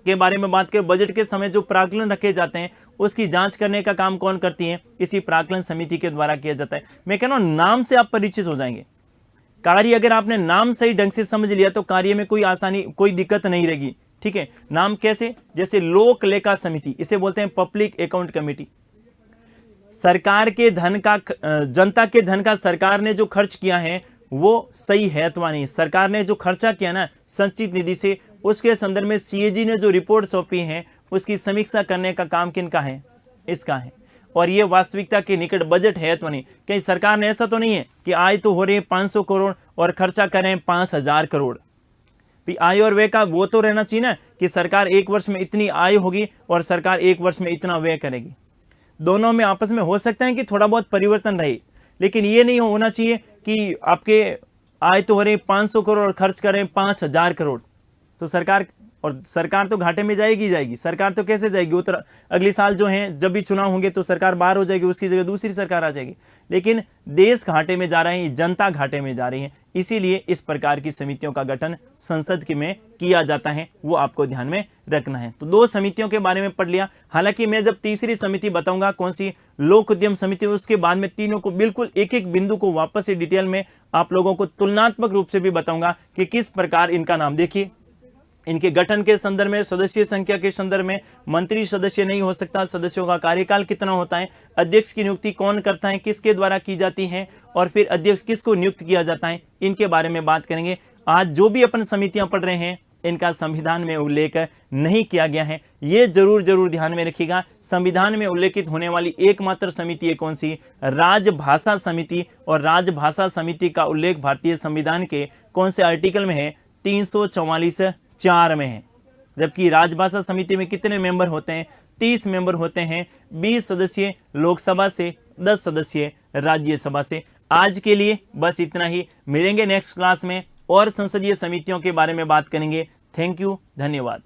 S1: के बारे में बात करें, बजट के समय जो प्राक्कलन रखे जाते हैं उसकी जांच करने का काम कौन करती है? इसी प्राक्कलन समिति के द्वारा किया जाता है। मैं कह रहा हूं नाम से आप परिचित हो जाएंगे। कार्य अगर आपने नाम सही ढंग से समझ लिया तो कार्य में कोई आसानी, कोई दिक्कत नहीं रहेगी। ठीक है, नाम कैसे? जैसे लोक लेखा समिति, इसे बोलते हैं पब्लिक अकाउंट कमेटी। सरकार के धन का, जनता के धन का सरकार ने जो खर्च किया है वो सही है अथवा नहीं। सरकार ने जो खर्चा किया ना संचित निधि से, उसके संदर्भ में सीएजी ने जो रिपोर्ट सौंपी है उसकी समीक्षा करने का काम किनका है? इसका है। और ये वास्तविकता के निकट बजट है अथवा नहीं। कहीं सरकार ने ऐसा तो नहीं है कि आय तो हो रही है 500 करोड़ और खर्चा करें 5000 करोड़। आय और व्यय का वो तो रहना चाहिए ना कि सरकार 1 वर्ष में इतनी आय होगी और सरकार 1 वर्ष में इतना व्यय करेगी। दोनों में आपस में हो सकता है कि थोड़ा बहुत परिवर्तन रहे, लेकिन ये नहीं होना चाहिए कि आपके आय तो हो रही 500 करोड़ और खर्च करें 5000 करोड़। तो सरकार तो घाटे में जाएगी। सरकार तो कैसे जाएगी? वो तो अगले साल जो है जब भी चुनाव होंगे तो सरकार बाहर हो जाएगी, उसकी जगह दूसरी सरकार आ जाएगी। लेकिन देश घाटे में जा रहे हैं, जनता घाटे में जा रही है, इसीलिए इस प्रकार की समितियों का गठन संसद में किया जाता है, वो आपको ध्यान में रखना है। तो 2 समितियों के बारे में पढ़ लिया। हालांकि मैं जब तीसरी समिति बताऊंगा कौन सी, लोक उद्यम समिति, उसके बाद में तीनों को बिल्कुल एक एक बिंदु को वापस से डिटेल में आप लोगों को तुलनात्मक रूप से भी बताऊंगा कि किस प्रकार इनका नाम। देखिए, इनके गठन के संदर्भ में, सदस्य संख्या के संदर्भ में, मंत्री सदस्य नहीं हो सकता, सदस्यों का कार्यकाल कितना होता है, अध्यक्ष की नियुक्ति कौन करता है, किसके द्वारा की जाती है, और फिर अध्यक्ष किसको नियुक्त किया जाता है, इनके बारे में बात करेंगे। आज जो भी अपन समितियां पढ़ रहे हैं इनका संविधान में उल्लेख नहीं किया गया है, ये जरूर ध्यान में रखिएगा। संविधान में उल्लेखित होने वाली एकमात्र समिति है कौन सी? राजभाषा समिति। और राजभाषा समिति का उल्लेख भारतीय संविधान के कौन से आर्टिकल में है? 344(4) में है। जबकि राजभाषा समिति में कितने मेंबर होते हैं? 30 मेंबर होते हैं। 20 सदस्य लोकसभा से, 10 सदस्य राज्यसभा से। आज के लिए बस इतना ही। मिलेंगे नेक्स्ट क्लास में और संसदीय समितियों के बारे में बात करेंगे। थैंक यू, धन्यवाद।